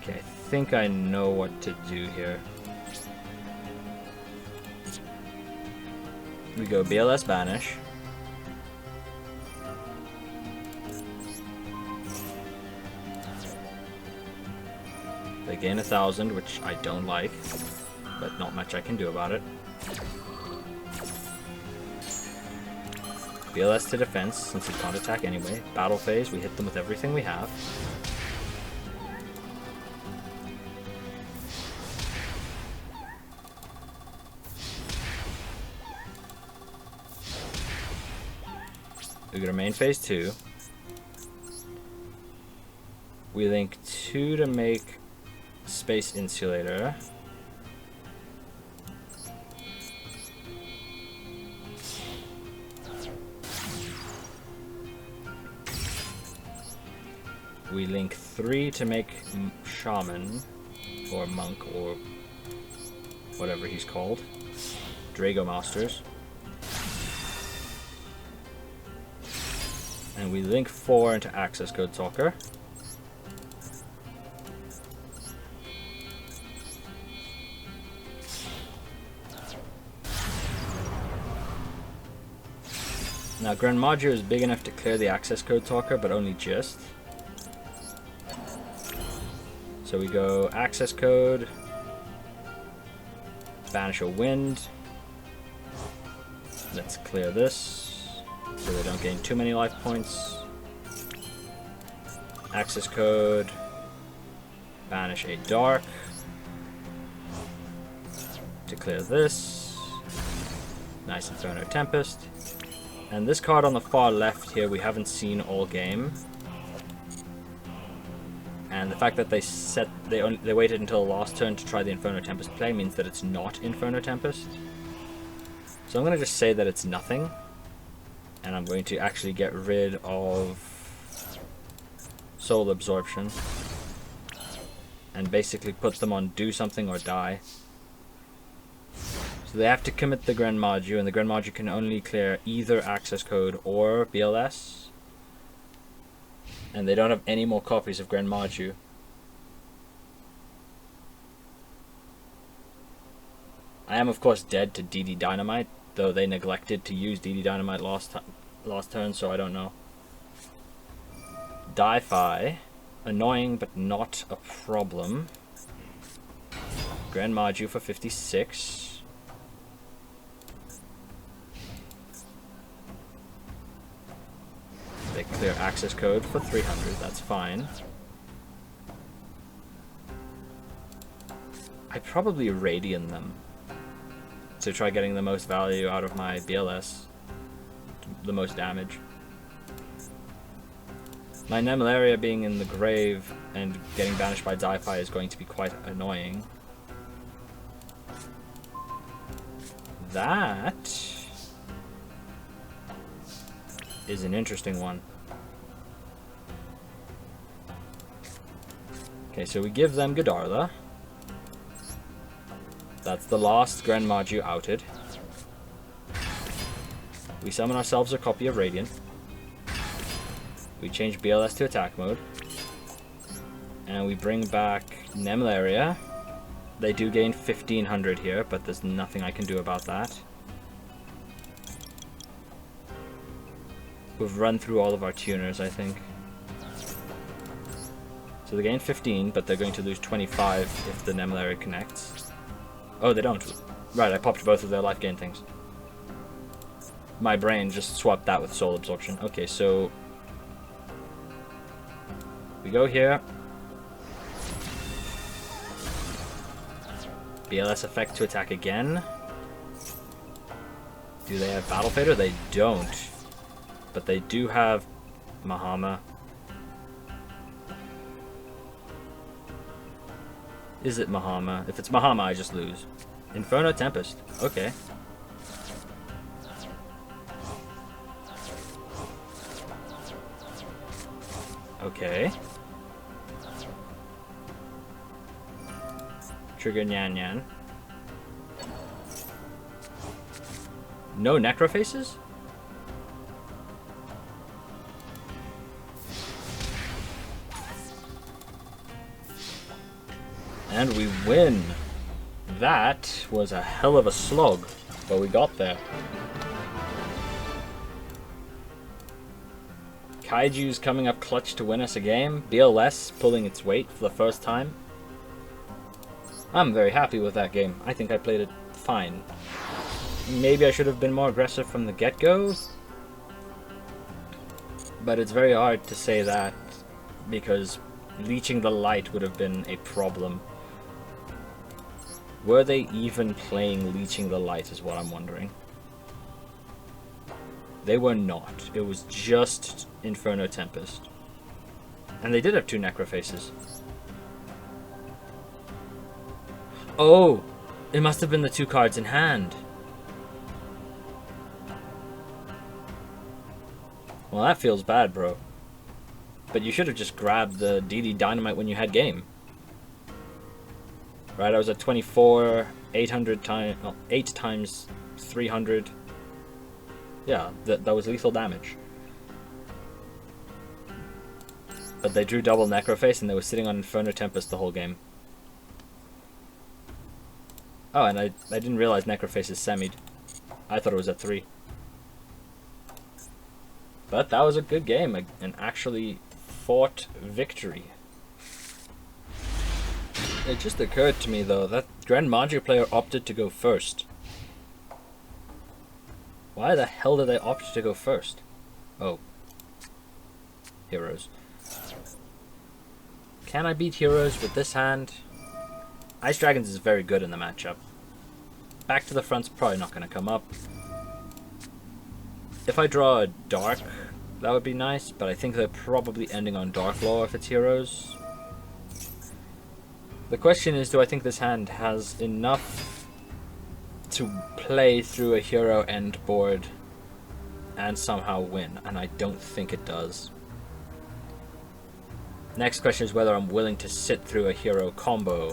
Okay, I think I know what to do here. We go BLS Banish. They gain 1,000, which I don't like, but not much I can do about it. BLS to defense, since he can't attack anyway. Battle phase, we hit them with everything we have. We go to main phase 2. We link 2 to make Space Insulator. We link 3 to make Shaman, or Monk, or whatever he's called. Drago Masters. And we link 4 into Accesscode Talker. Now Grenmaggio is big enough to clear the Accesscode Talker, but only just. So we go Accesscode, banish a wind. Let's clear this so they don't gain too many life points. Accesscode, banish a dark to clear this. Nice Inferno Tempest. And this card on the far left here we haven't seen all game. And the fact that they waited until the last turn to try the Inferno Tempest play means that it's not Inferno Tempest. So I'm going to just say that it's nothing. And I'm going to actually get rid of Soul Absorption. And basically put them on do something or die. So they have to commit the Grenmaggio, and the Grenmaggio can only clear either Accesscode or BLS. And they don't have any more copies of Grenmaggio. I am of course dead to DD Dynamite, though they neglected to use DD Dynamite last turn, so I don't know. Di-Fi, annoying but not a problem. Grenmaggio for 56. They clear Accesscode for 300, that's fine. I probably Radiant them to try getting the most value out of my BLS, the most damage. My Nemelaria being in the grave and getting banished by Di-Fi is going to be quite annoying. That is an interesting one. Okay, so we give them Godarla. That's the last Grenmaggio outed. We summon ourselves a copy of Radiant. We change BLS to attack mode. And we bring back Nemelaria. They do gain 1500 here, but there's nothing I can do about that. We've run through all of our tuners, I think. So they gain 15, but they're going to lose 25 if the Nemelaria connects. Oh, they don't. Right, I popped both of their life gain things. My brain just swapped that with Soul Absorption. Okay, so we go here. BLS effect to attack again. Do they have Battle Fader? They don't. But they do have Mahama. Is it Mahama? If it's Mahama, I just lose. Inferno Tempest. Okay. Okay. Trigger Nyan Nyan. No Necrofaces? And we win. That was a hell of a slog, but we got there. Kaiju's coming up clutch to win us a game. BLS pulling its weight for the first time. I'm very happy with that game. I think I played it fine. Maybe I should have been more aggressive from the get-go, but it's very hard to say that because leeching the light would have been a problem. Were they even playing Leeching the Light is what I'm wondering. They were not. It was just Inferno Tempest. And they did have 2 Necrofaces. Oh! It must have been the 2 cards in hand. Well, that feels bad, bro. But you should have just grabbed the DD Dynamite when you had game. Right, I was at 24, 800 times, well, 8 times 300. Yeah, that was lethal damage. But they drew double Necroface and they were sitting on Inferno Tempest the whole game. Oh, and I didn't realize Necroface is semied. I thought it was at 3. But that was a good game, an actually fought victory. It just occurred to me though that Grandmagic player opted to go first. Why the hell did they opt to go first? Oh. Heroes. Can I beat Heroes with this hand? Ice Dragons is very good in the matchup. Back to the Front's probably not going to come up. If I draw a Dark, that would be nice, but I think they're probably ending on Dark Law if it's Heroes. The question is, do I think this hand has enough to play through a hero end board and somehow win? And I don't think it does. Next question is whether I'm willing to sit through a hero combo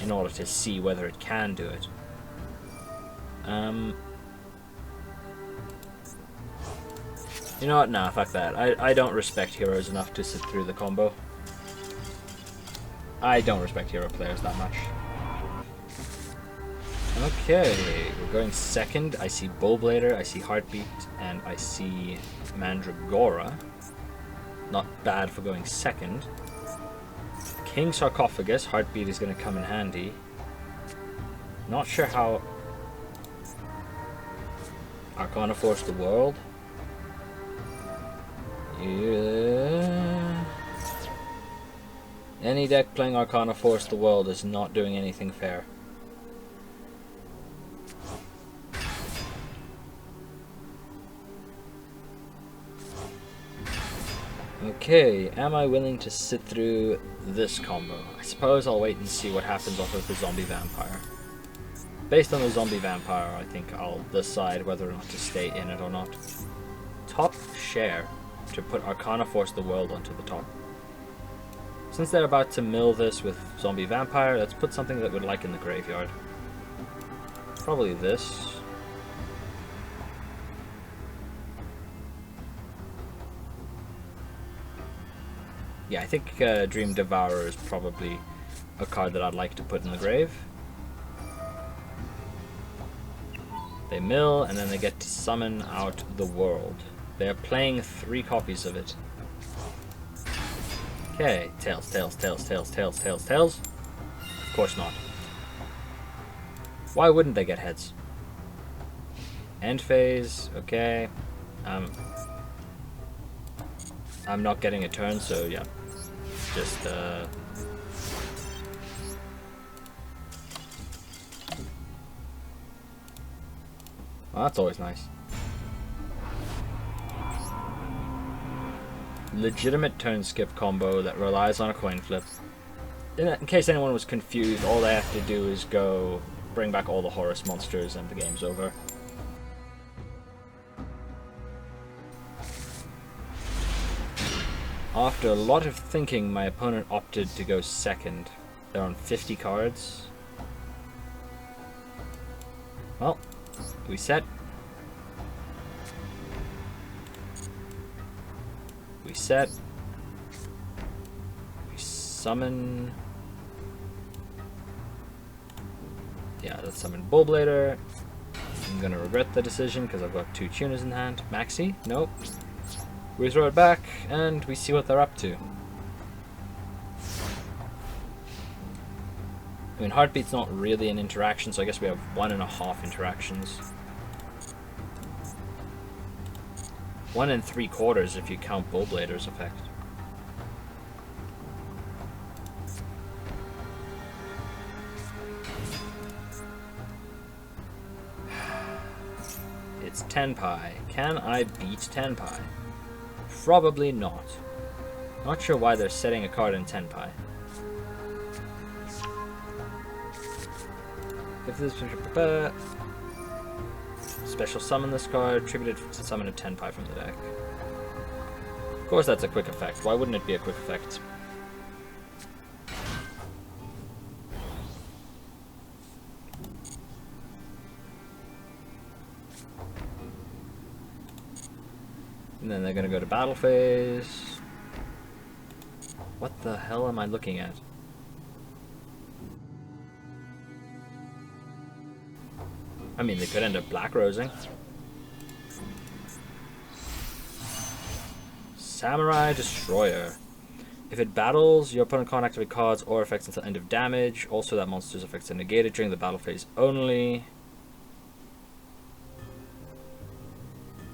in order to see whether it can do it. You know what? Nah, fuck that. I don't respect heroes enough to sit through the combo. I don't respect hero players that much. Okay, we're going second. I see Bullblader, I see Heartbeat, and I see Mandragora. Not bad for going second. King Sarcophagus, Heartbeat is going to come in handy. Not sure how... Arcana Force the World. Yeah. Any deck playing Arcana Force the World is not doing anything fair. Okay, am I willing to sit through this combo? I suppose I'll wait and see what happens off of the Zombie Vampire. Based on the Zombie Vampire, I think I'll decide whether or not to stay in it or not. Top share to put Arcana Force the World onto the top. Since they're about to mill this with Zombie Vampire, let's put something that we'd like in the graveyard. Probably this. Yeah, I think Dream Devourer is probably a card that I'd like to put in the grave. They mill, and then they get to summon out the world. They're playing 3 copies of it. Okay, tails, tails, tails, tails, tails, tails, tails. Of course not. Why wouldn't they get heads? End phase, okay. I'm not getting a turn, so yeah. Just, well, that's always nice. Legitimate turn skip combo that relies on a coin flip. In case anyone was confused, all they have to do is go bring back all the Horus monsters and the game's over. After a lot of thinking, my opponent opted to go second. They're on 50 cards. Well, we set. We set. We summon. Yeah, let's summon Bullblader. I'm gonna regret the decision because I've got 2 tuners in hand. Maxi? Nope. We throw it back, and we see what they're up to. I mean, Heartbeat's not really an interaction, so I guess we have 1.5 interactions. 1 3/4 if you count Bullblader's effect. It's Tenpai. Can I beat Tenpai? Probably not. Not sure why they're setting a card in Tenpai. If this special summon this card, tribute it to summon a Tenpai from the deck. Of course that's a quick effect. Why wouldn't it be a quick effect? And then they're gonna go to battle phase. What the hell am I looking at? I mean, they could end up black rosing. Samurai Destroyer. If it battles, your opponent can't activate cards or effects until end of damage. Also, that monster's effects are negated during the battle phase only.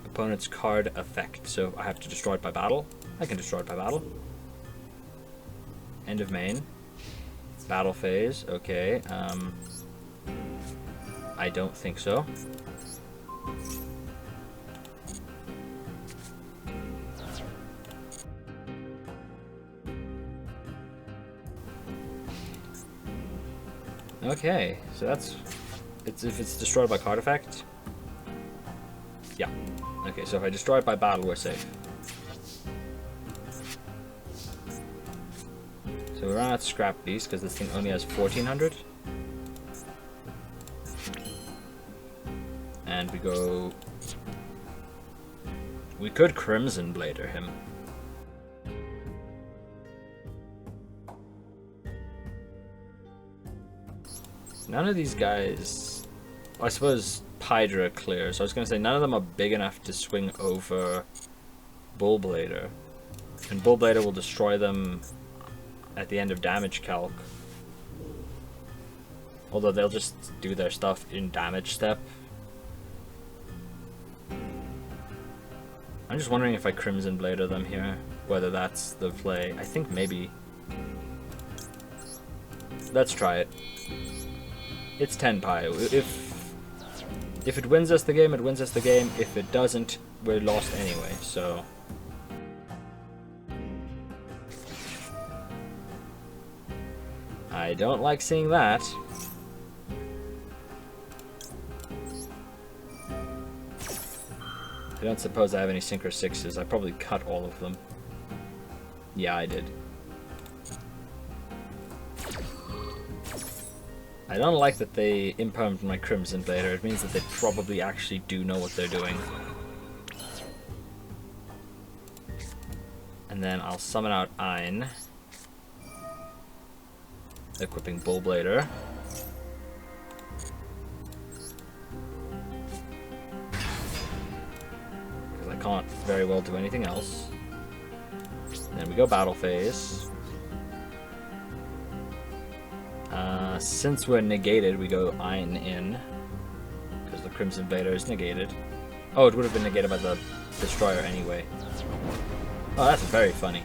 Opponent's card effect. So I have to destroy it by battle. I can destroy it by battle. End of main. Battle phase. Okay. I don't think so. Okay, so that's if it's destroyed by card effect. Yeah. Okay, so if I destroy it by battle, we're safe. So we run out Scrap Beast because this thing only has 1400. And we go. We could Crimson Blader him. None of these guys. I suppose Hydra clears. I was going to say none of them are big enough to swing over Bull Blader. And Bull Blader will destroy them at the end of damage calc. Although they'll just do their stuff in damage step. I'm just wondering if I Crimson Blader them here, whether that's the play. I think maybe. Let's try it. It's Tenpai. If it wins us the game, it wins us the game. If it doesn't, we're lost anyway, so. I don't like seeing that. I don't suppose I have any Synchro 6s. I probably cut all of them. Yeah, I did. I don't like that they impermed my Crimson Blader. It means that they probably actually do know what they're doing. And then I'll summon out Ein. Equipping Bull Blader. Because I can't very well do anything else. And then we go battle phase. Since we're negated, we go Ein in. Because the Crimson Blader is negated. Oh, it would have been negated by the Destroyer anyway. Oh, that's very funny.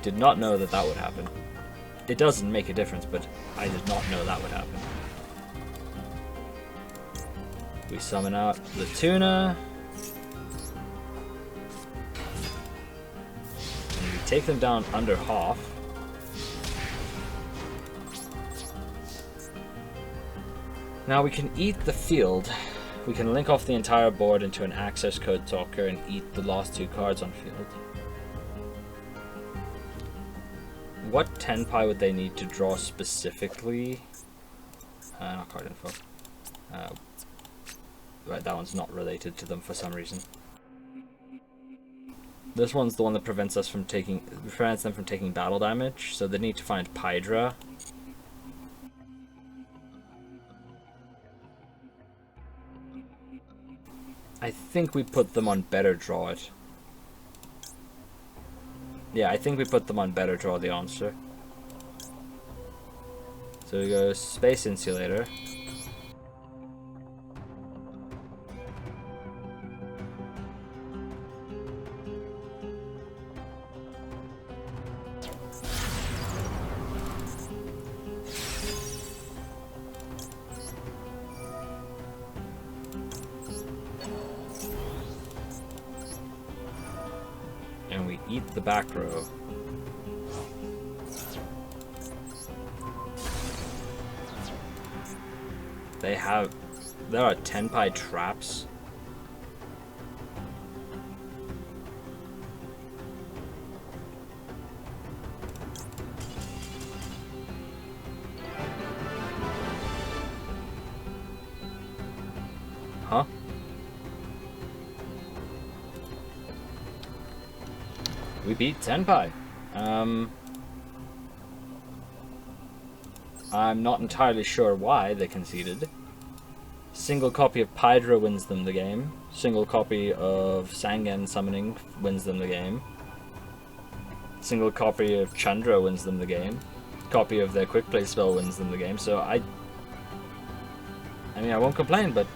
Did not know that that would happen. It doesn't make a difference, but I did not know that would happen. We summon out the Tuna. And we take them down under half. Now we can eat the field. We can link off the entire board into an access code talker and eat the last two cards on field. What Tenpai would they need to draw specifically? Not card info. Right, that one's not related to them for some reason. This one's the one that prevents them from taking battle damage, so they need to find Hydra. I think we put them on Better Draw It. Yeah, I think we put them on Better Draw the Answer. So we go Space Insulator. And we eat the back row. There are Tenpai traps. Huh? We beat Tenpai. I'm not entirely sure why they conceded. Single copy of Pydra wins them the game. Single copy of Sangen summoning wins them the game. Single copy of Chandra wins them the game. Copy of their quick play spell wins them the game. So I mean, I won't complain, but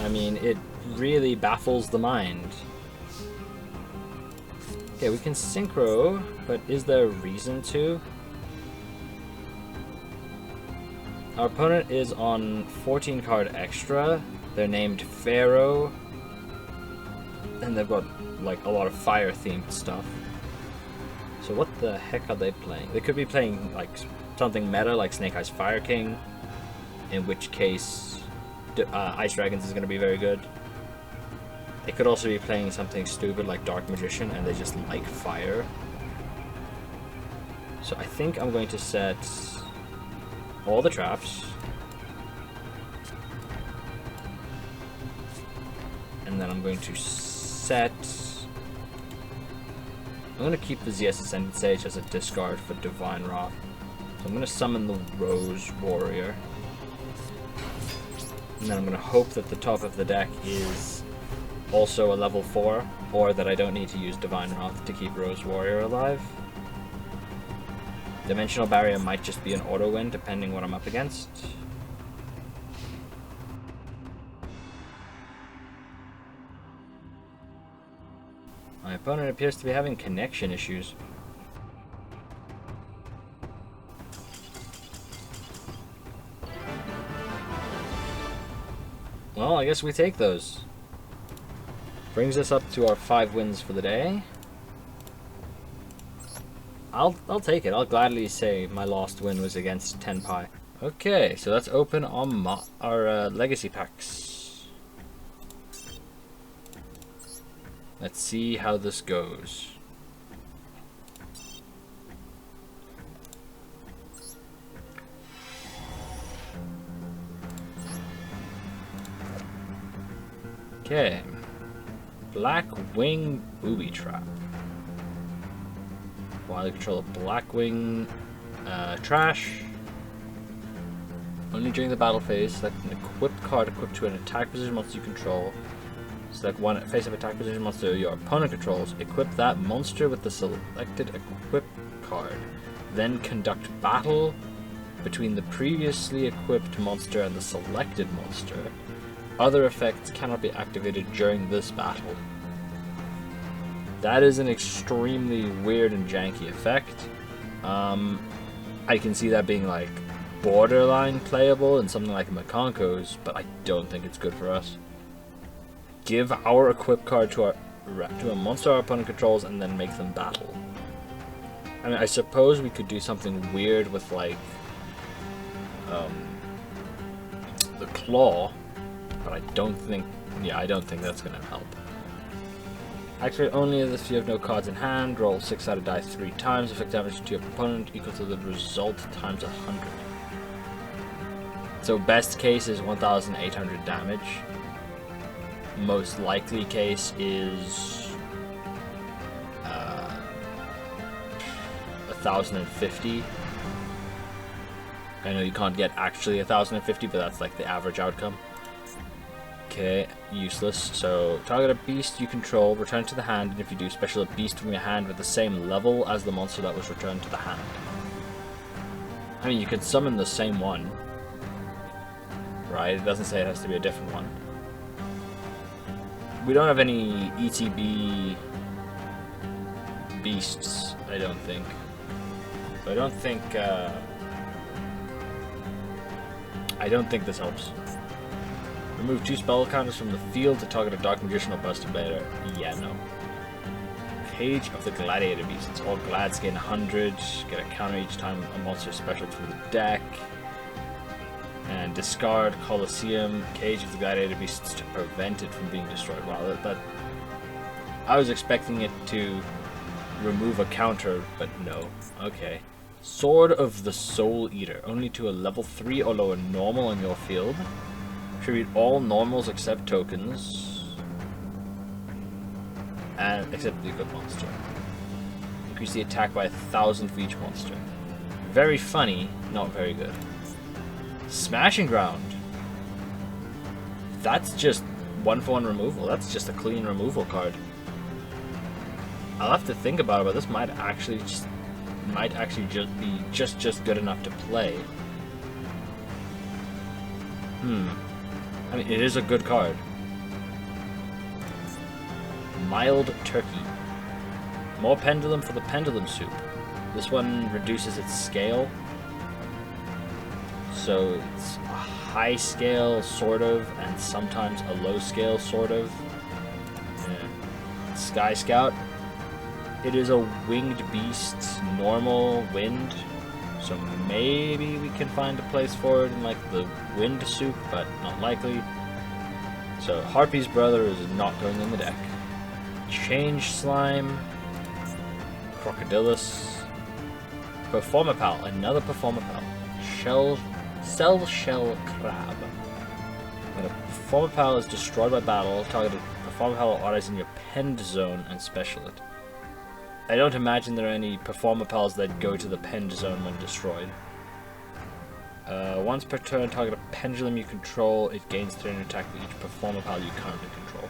I mean, it really baffles the mind. Okay, we can synchro, but is there a reason to? Our opponent is on 14 card extra. They're named Pharaoh. And they've got like a lot of fire themed stuff. So what the heck are they playing? They could be playing like something meta like Snake Eyes Fire King, in which case Ice Dragons is going to be very good. They could also be playing something stupid like Dark Magician and they just like fire. So I think I'm going to set all the traps. And then I'm going to set... I'm going to keep the ZS Ascended Sage as a discard for Divine Wrath. So I'm going to summon the Rose Warrior. And then I'm going to hope that the top of the deck is also a level 4, or that I don't need to use Divine Wrath to keep Rose Warrior alive. Dimensional Barrier might just be an auto win, depending what I'm up against. My opponent appears to be having connection issues. Well, I guess we take those. Brings us up to our 5 wins for the day. I'll take it. I'll gladly say my last win was against Tenpai. Okay, so let's open our legacy packs. Let's see how this goes. Okay. Black Wing Booby Trap. While you control a Black Wing trash. Only during the battle phase, select an equipped card equipped to an attack position monster you control. Select one face-up attack position monster your opponent controls. Equip that monster with the selected equipped card. Then conduct battle between the previously equipped monster and the selected monster. Other effects cannot be activated during this battle. That is an extremely weird and janky effect. I can see that being like borderline playable in something like Makonko's, but I don't think it's good for us. Give our equip card to a monster our opponent controls and then make them battle. I mean, I suppose we could do something weird with like the claw, but I don't think that's gonna help. Activate only if you have no cards in hand. Roll 6-sided die 3 times. Affect damage to your opponent equal to the result times 100. So best case is 1,800 damage. Most likely case is 1,050. I know you can't get actually 1,050, but that's like the average outcome. Okay, useless. So target a beast you control, return it to the hand, and if you do, special a beast from your hand with the same level as the monster that was returned to the hand. I mean, you could summon the same one, right? It doesn't say it has to be a different one. We don't have any ETB beasts, I don't think. So I don't think this helps. Remove 2 spell counters from the field to target a Dark Magician or Burst Invader. Yeah, no. Cage of the Gladiator Beasts. All glads gain 100, get a counter each time a monster special to the deck. And discard Colosseum, Cage of the Gladiator Beasts to prevent it from being destroyed. Wow, that I was expecting it to remove a counter, but no. Okay. Sword of the Soul Eater. Only to a level 3 or lower normal on your field. Tribute all normals except tokens. And except the equipped monster. Increase the attack by 1,000 for each monster. Very funny, not very good. Smashing Ground. That's just 1-for-1 removal. That's just a clean removal card. I'll have to think about it, but this might actually just be just good enough to play. I mean, it is a good card. Mild Turkey. More Pendulum for the Pendulum Soup. This one reduces its scale. So it's a high scale, sort of, and sometimes a low scale, sort of. Yeah. Sky Scout. It is a winged beast, normal wind. So maybe we can find a place for it in like the wind soup, but not likely. So Harpy's brother is not going in the deck. Change Slime, Crocodilus, Performapal, another Performapal, Cell Shell Crab. When a Performapal is destroyed by battle, targeted Performapal will autos in your penned zone and special it. I don't imagine there are any Performapals that go to the penned zone when destroyed. Once per turn, target a pendulum you control, it gains 300 attack for each Performapal you currently control.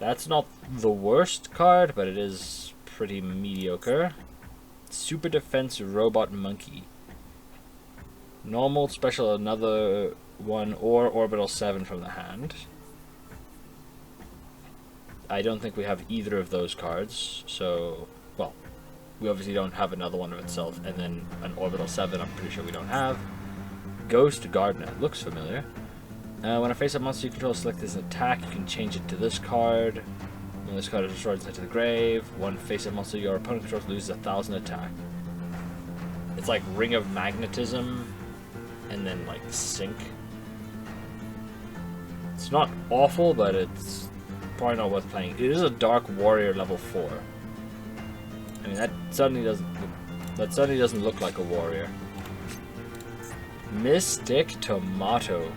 That's not the worst card, but it is pretty mediocre. Super Defense Robot Monkey. Normal, special, another one, or Orbital 7 from the hand. I don't think we have either of those cards, so, well, we obviously don't have another one of itself, and then an Orbital 7 I'm pretty sure we don't have. Ghost Gardener, looks familiar. When a face-up monster you control select this attack, you can change it to this card. When this card is destroyed, sent to the grave. One face-up monster your opponent controls loses 1,000 attack. It's like Ring of Magnetism, and then like Sync. It's not awful, but it's probably not worth playing. It is a Dark Warrior level 4. I mean, that suddenly doesn't look like a warrior. Mystic Tomato.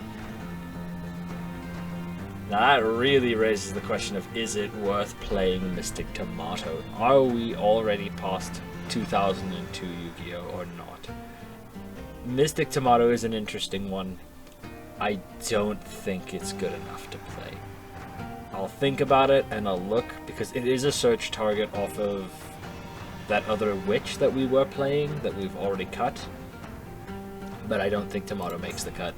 Now that really raises the question of, is it worth playing Mystic Tomato? Are we already past 2002 Yu-Gi-Oh or not? Mystic Tomato is an interesting one. I don't think it's good enough to play. I'll think about it and I'll look, because it is a search target off of that other witch that we were playing that we've already cut. But I don't think Tomato makes the cut.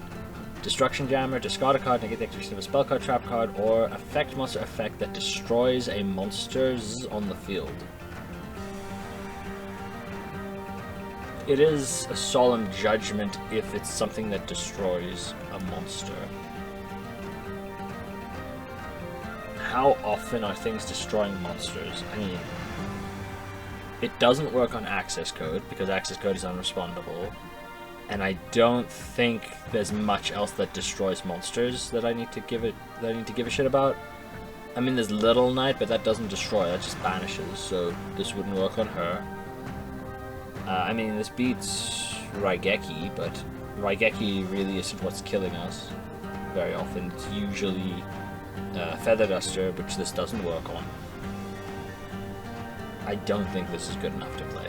Destruction Jammer, discard a card, negate the execution of a spell card, trap card, or affect monster effect that destroys a monster's on the field. It is a solemn judgment if it's something that destroys a monster. How often are things destroying monsters? I mean, it doesn't work on Accesscode because Accesscode is unrespondable. And I don't think there's much else that destroys monsters that I need to give a shit about. I mean, there's Little Knight, but that doesn't destroy, that just banishes, so this wouldn't work on her. I mean, this beats Raigeki, but Raigeki really isn't what's killing us very often. It's usually Feather Duster, which this doesn't work on. I don't think this is good enough to play.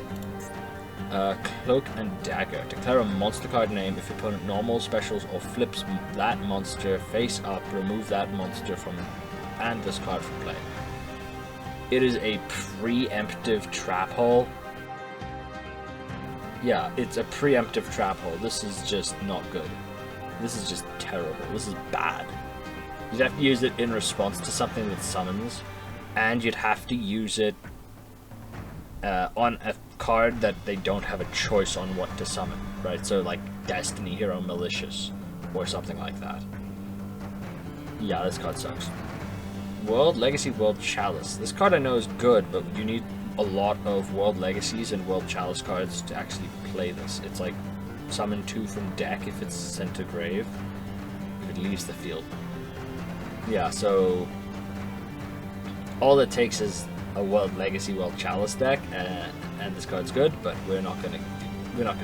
Cloak and Dagger. Declare a monster card name. If your opponent normal, specials, or flips that monster face up, remove that monster from and this card from play. It is a preemptive trap hole. Yeah, it's a preemptive trap hole. This is just not good. This is just terrible. This is bad. You'd have to use it in response to something that summons, and you'd have to use it on a card that they don't have a choice on what to summon, right? So like Destiny Hero Malicious or something like that. Yeah, this card sucks. World Legacy World Chalice. This card I know is good, but you need a lot of World Legacies and World Chalice cards to actually play this. It's like summon 2 from deck if it's sent to grave, if it leaves the field. Yeah, so all it takes is a World Legacy World Chalice deck, and this card's good, but we're not gonna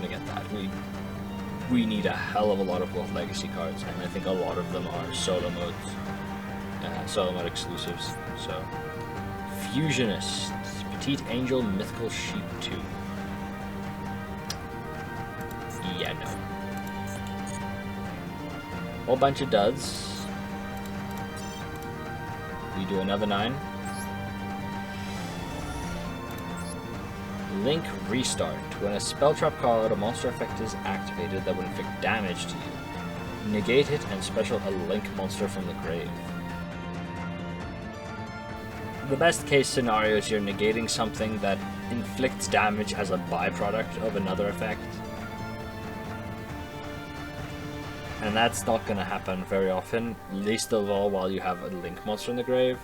get that. We need a hell of a lot of World Legacy cards, and I think a lot of them are solo modes, solo mode exclusives. So, Fusionist, Petite Angel, Mythical Sheep 2. Yeah, no. Whole bunch of duds. We do another 9. Link Restart. When a spell trap card or monster effect is activated that would inflict damage to you, negate it and special a Link monster from the grave. The best case scenario is you're negating something that inflicts damage as a byproduct of another effect. And that's not going to happen very often, least of all while you have a Link monster in the grave.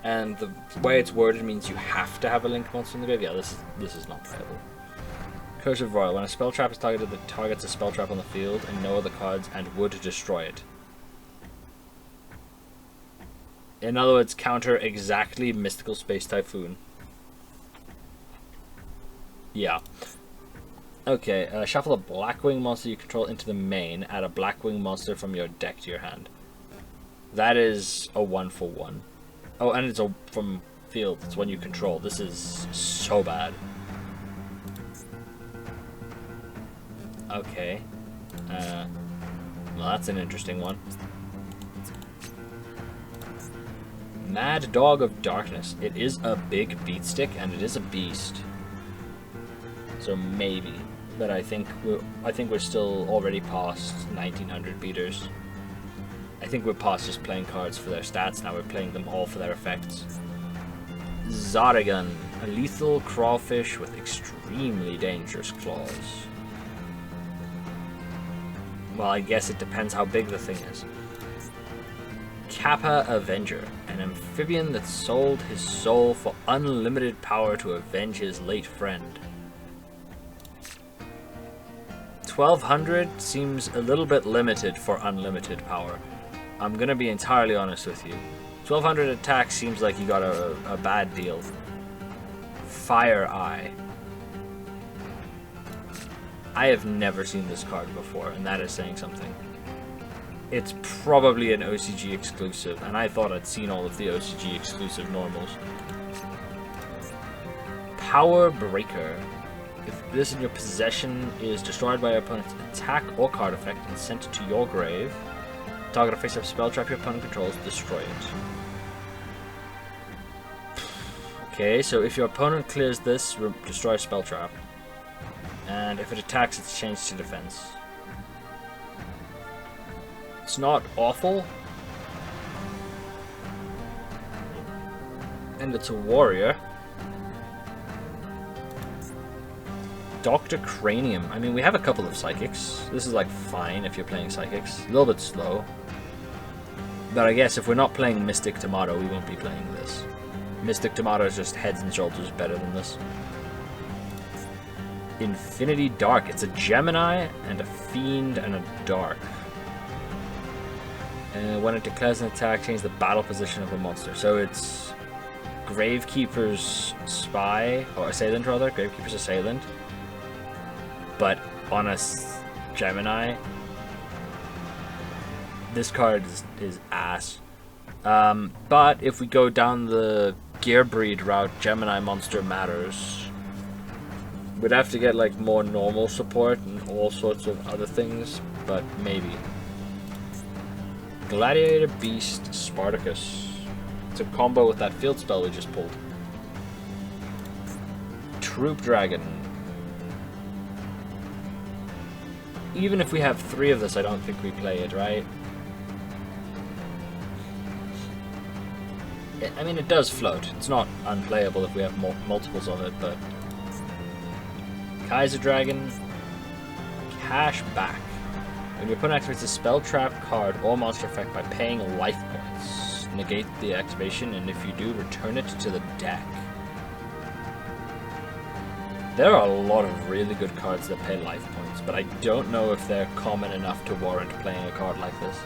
And the way it's worded means you have to have a Link monster in the grave. Yeah, this is not playable. Curse of Royal. When a spell trap is targeted, that targets a spell trap on the field and no other cards and would destroy it. In other words, counter exactly Mystical Space Typhoon. Yeah. Okay, shuffle a Blackwing monster you control into the main. Add a Blackwing monster from your deck to your hand. That is a 1-for-1. Oh, and it's from field. It's one you control. This is so bad. Okay. Well, that's an interesting one. Mad Dog of Darkness. It is a big beatstick, and it is a beast. So maybe. But I think we're still already past 1900 beaters. I think we're past just playing cards for their stats, now we're playing them all for their effects. Zaragan, a lethal crawfish with extremely dangerous claws. Well, I guess it depends how big the thing is. Kappa Avenger, an amphibian that sold his soul for unlimited power to avenge his late friend. 1200 seems a little bit limited for unlimited power. I'm gonna be entirely honest with you. 1200 attack seems like you got a bad deal. Fire Eye. I have never seen this card before, and that is saying something. It's probably an OCG exclusive, and I thought I'd seen all of the OCG exclusive normals. Power Breaker. If this in your possession is destroyed by your opponent's attack or card effect and sent to your grave, target a face-up spell trap your opponent controls, destroy it. Okay, so if your opponent clears this, destroy a spell trap. And if it attacks, it's changed to defense. It's not awful. And it's a warrior. Dr. Cranium. I mean, we have a couple of psychics. This is like fine if you're playing psychics. A little bit slow. But I guess if we're not playing Mystic Tomato, we won't be playing this. Mystic Tomato is just heads and shoulders better than this. Infinity Dark. It's a Gemini and a Fiend and a Dark. And when it declares an attack, change the battle position of a monster. So it's Gravekeeper's Spy, or Assailant rather, Gravekeeper's Assailant. But on a Gemini, this card is ass. But if we go down the Gearbreed route, Gemini monster matters. We'd have to get like more normal support and all sorts of other things, but maybe. Gladiator Beast Spartacus. It's a combo with that field spell we just pulled. Troop Dragon. Even if we have 3 of this, I don't think we play it, right? I mean, it does float. It's not unplayable if we have multiples of it, but... Kaiser Dragon. Cash Back. When your opponent activates a spell trap card or monster effect by paying life points, negate the activation, and if you do, return it to the deck. There are a lot of really good cards that pay life points, but I don't know if they're common enough to warrant playing a card like this.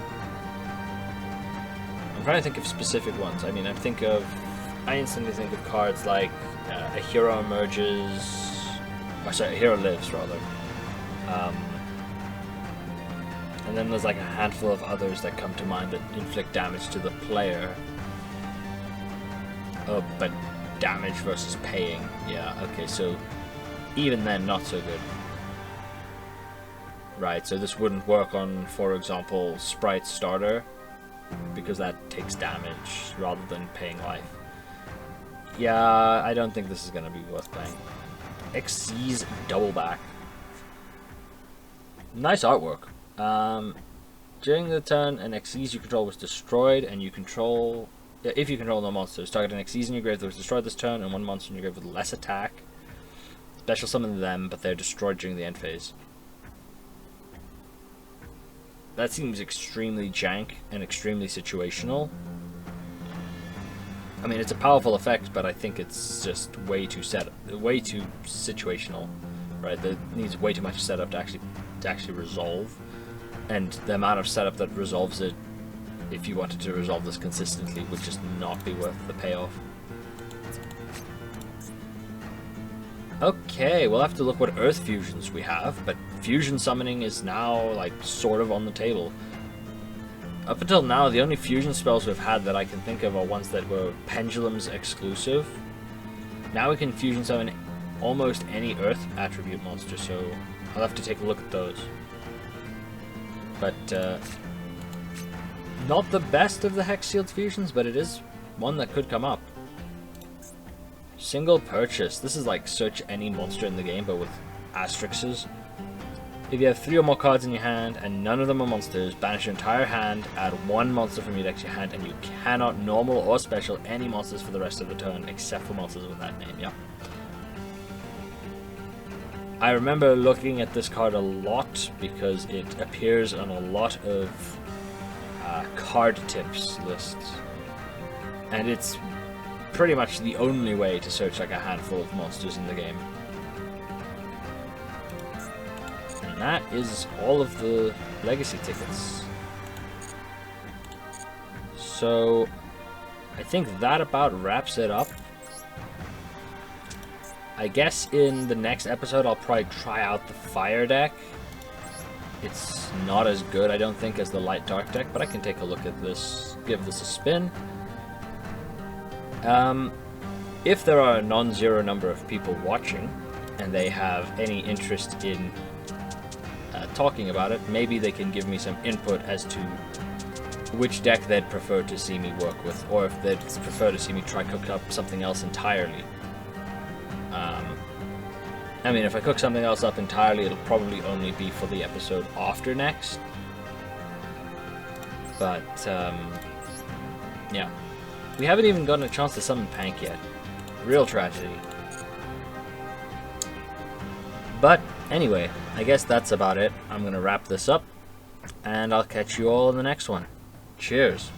I'm trying to think of specific ones. I mean, I instantly think of cards like a hero emerges, or sorry, a hero lives rather. And then there's like a handful of others that come to mind that inflict damage to the player. Oh, but damage versus paying. Yeah, okay, so even then, not so good. Right, so this wouldn't work on, for example, Sprite Starter, because that takes damage rather than paying life. Yeah, I don't think this is going to be worth playing. Xyz's Double Back. Nice artwork. During the turn, an Xyz you control was destroyed, and you control... if you control no monsters, target an Xyz in your grave that was destroyed this turn, and one monster in your grave with less attack. Special summon them, but they're destroyed during the end phase. That seems extremely jank and extremely situational. I mean, it's a powerful effect, but I think it's just way too situational, right? That needs way too much setup to actually resolve, and the amount of setup that resolves it, if you wanted to resolve this consistently, would just not be worth the payoff. Okay, we'll have to look what Earth fusions we have, but fusion summoning is now, like, sort of on the table. Up until now, the only fusion spells we've had that I can think of are ones that were Pendulum's exclusive. Now we can fusion summon almost any Earth attribute monster, so I'll have to take a look at those. But, not the best of the Hex Shield fusions, but it is one that could come up. Single purchase. This is like search any monster in the game, but with asterisks. If you have 3 or more cards in your hand, and none of them are monsters, banish your entire hand, add 1 monster from your deck to your hand, and you cannot normal or special any monsters for the rest of the turn, except for monsters with that name, yeah. I remember looking at this card a lot, because it appears on a lot of card tips lists. And it's pretty much the only way to search like a handful of monsters in the game. And that is all of the legacy tickets. So I think that about wraps it up. I guess in the next episode I'll probably try out the fire deck. It's not as good, I don't think, as the light dark deck, but I can take a look at this, give this a spin. If there are a non-zero number of people watching, and they have any interest in talking about it, maybe they can give me some input as to which deck they'd prefer to see me work with, or if they'd prefer to see me try cook up something else entirely. I mean, if I cook something else up entirely, it'll probably only be for the episode after next. But, yeah. We haven't even gotten a chance to summon Pank yet. Real tragedy. But, anyway, I guess that's about it. I'm gonna wrap this up, and I'll catch you all in the next one. Cheers.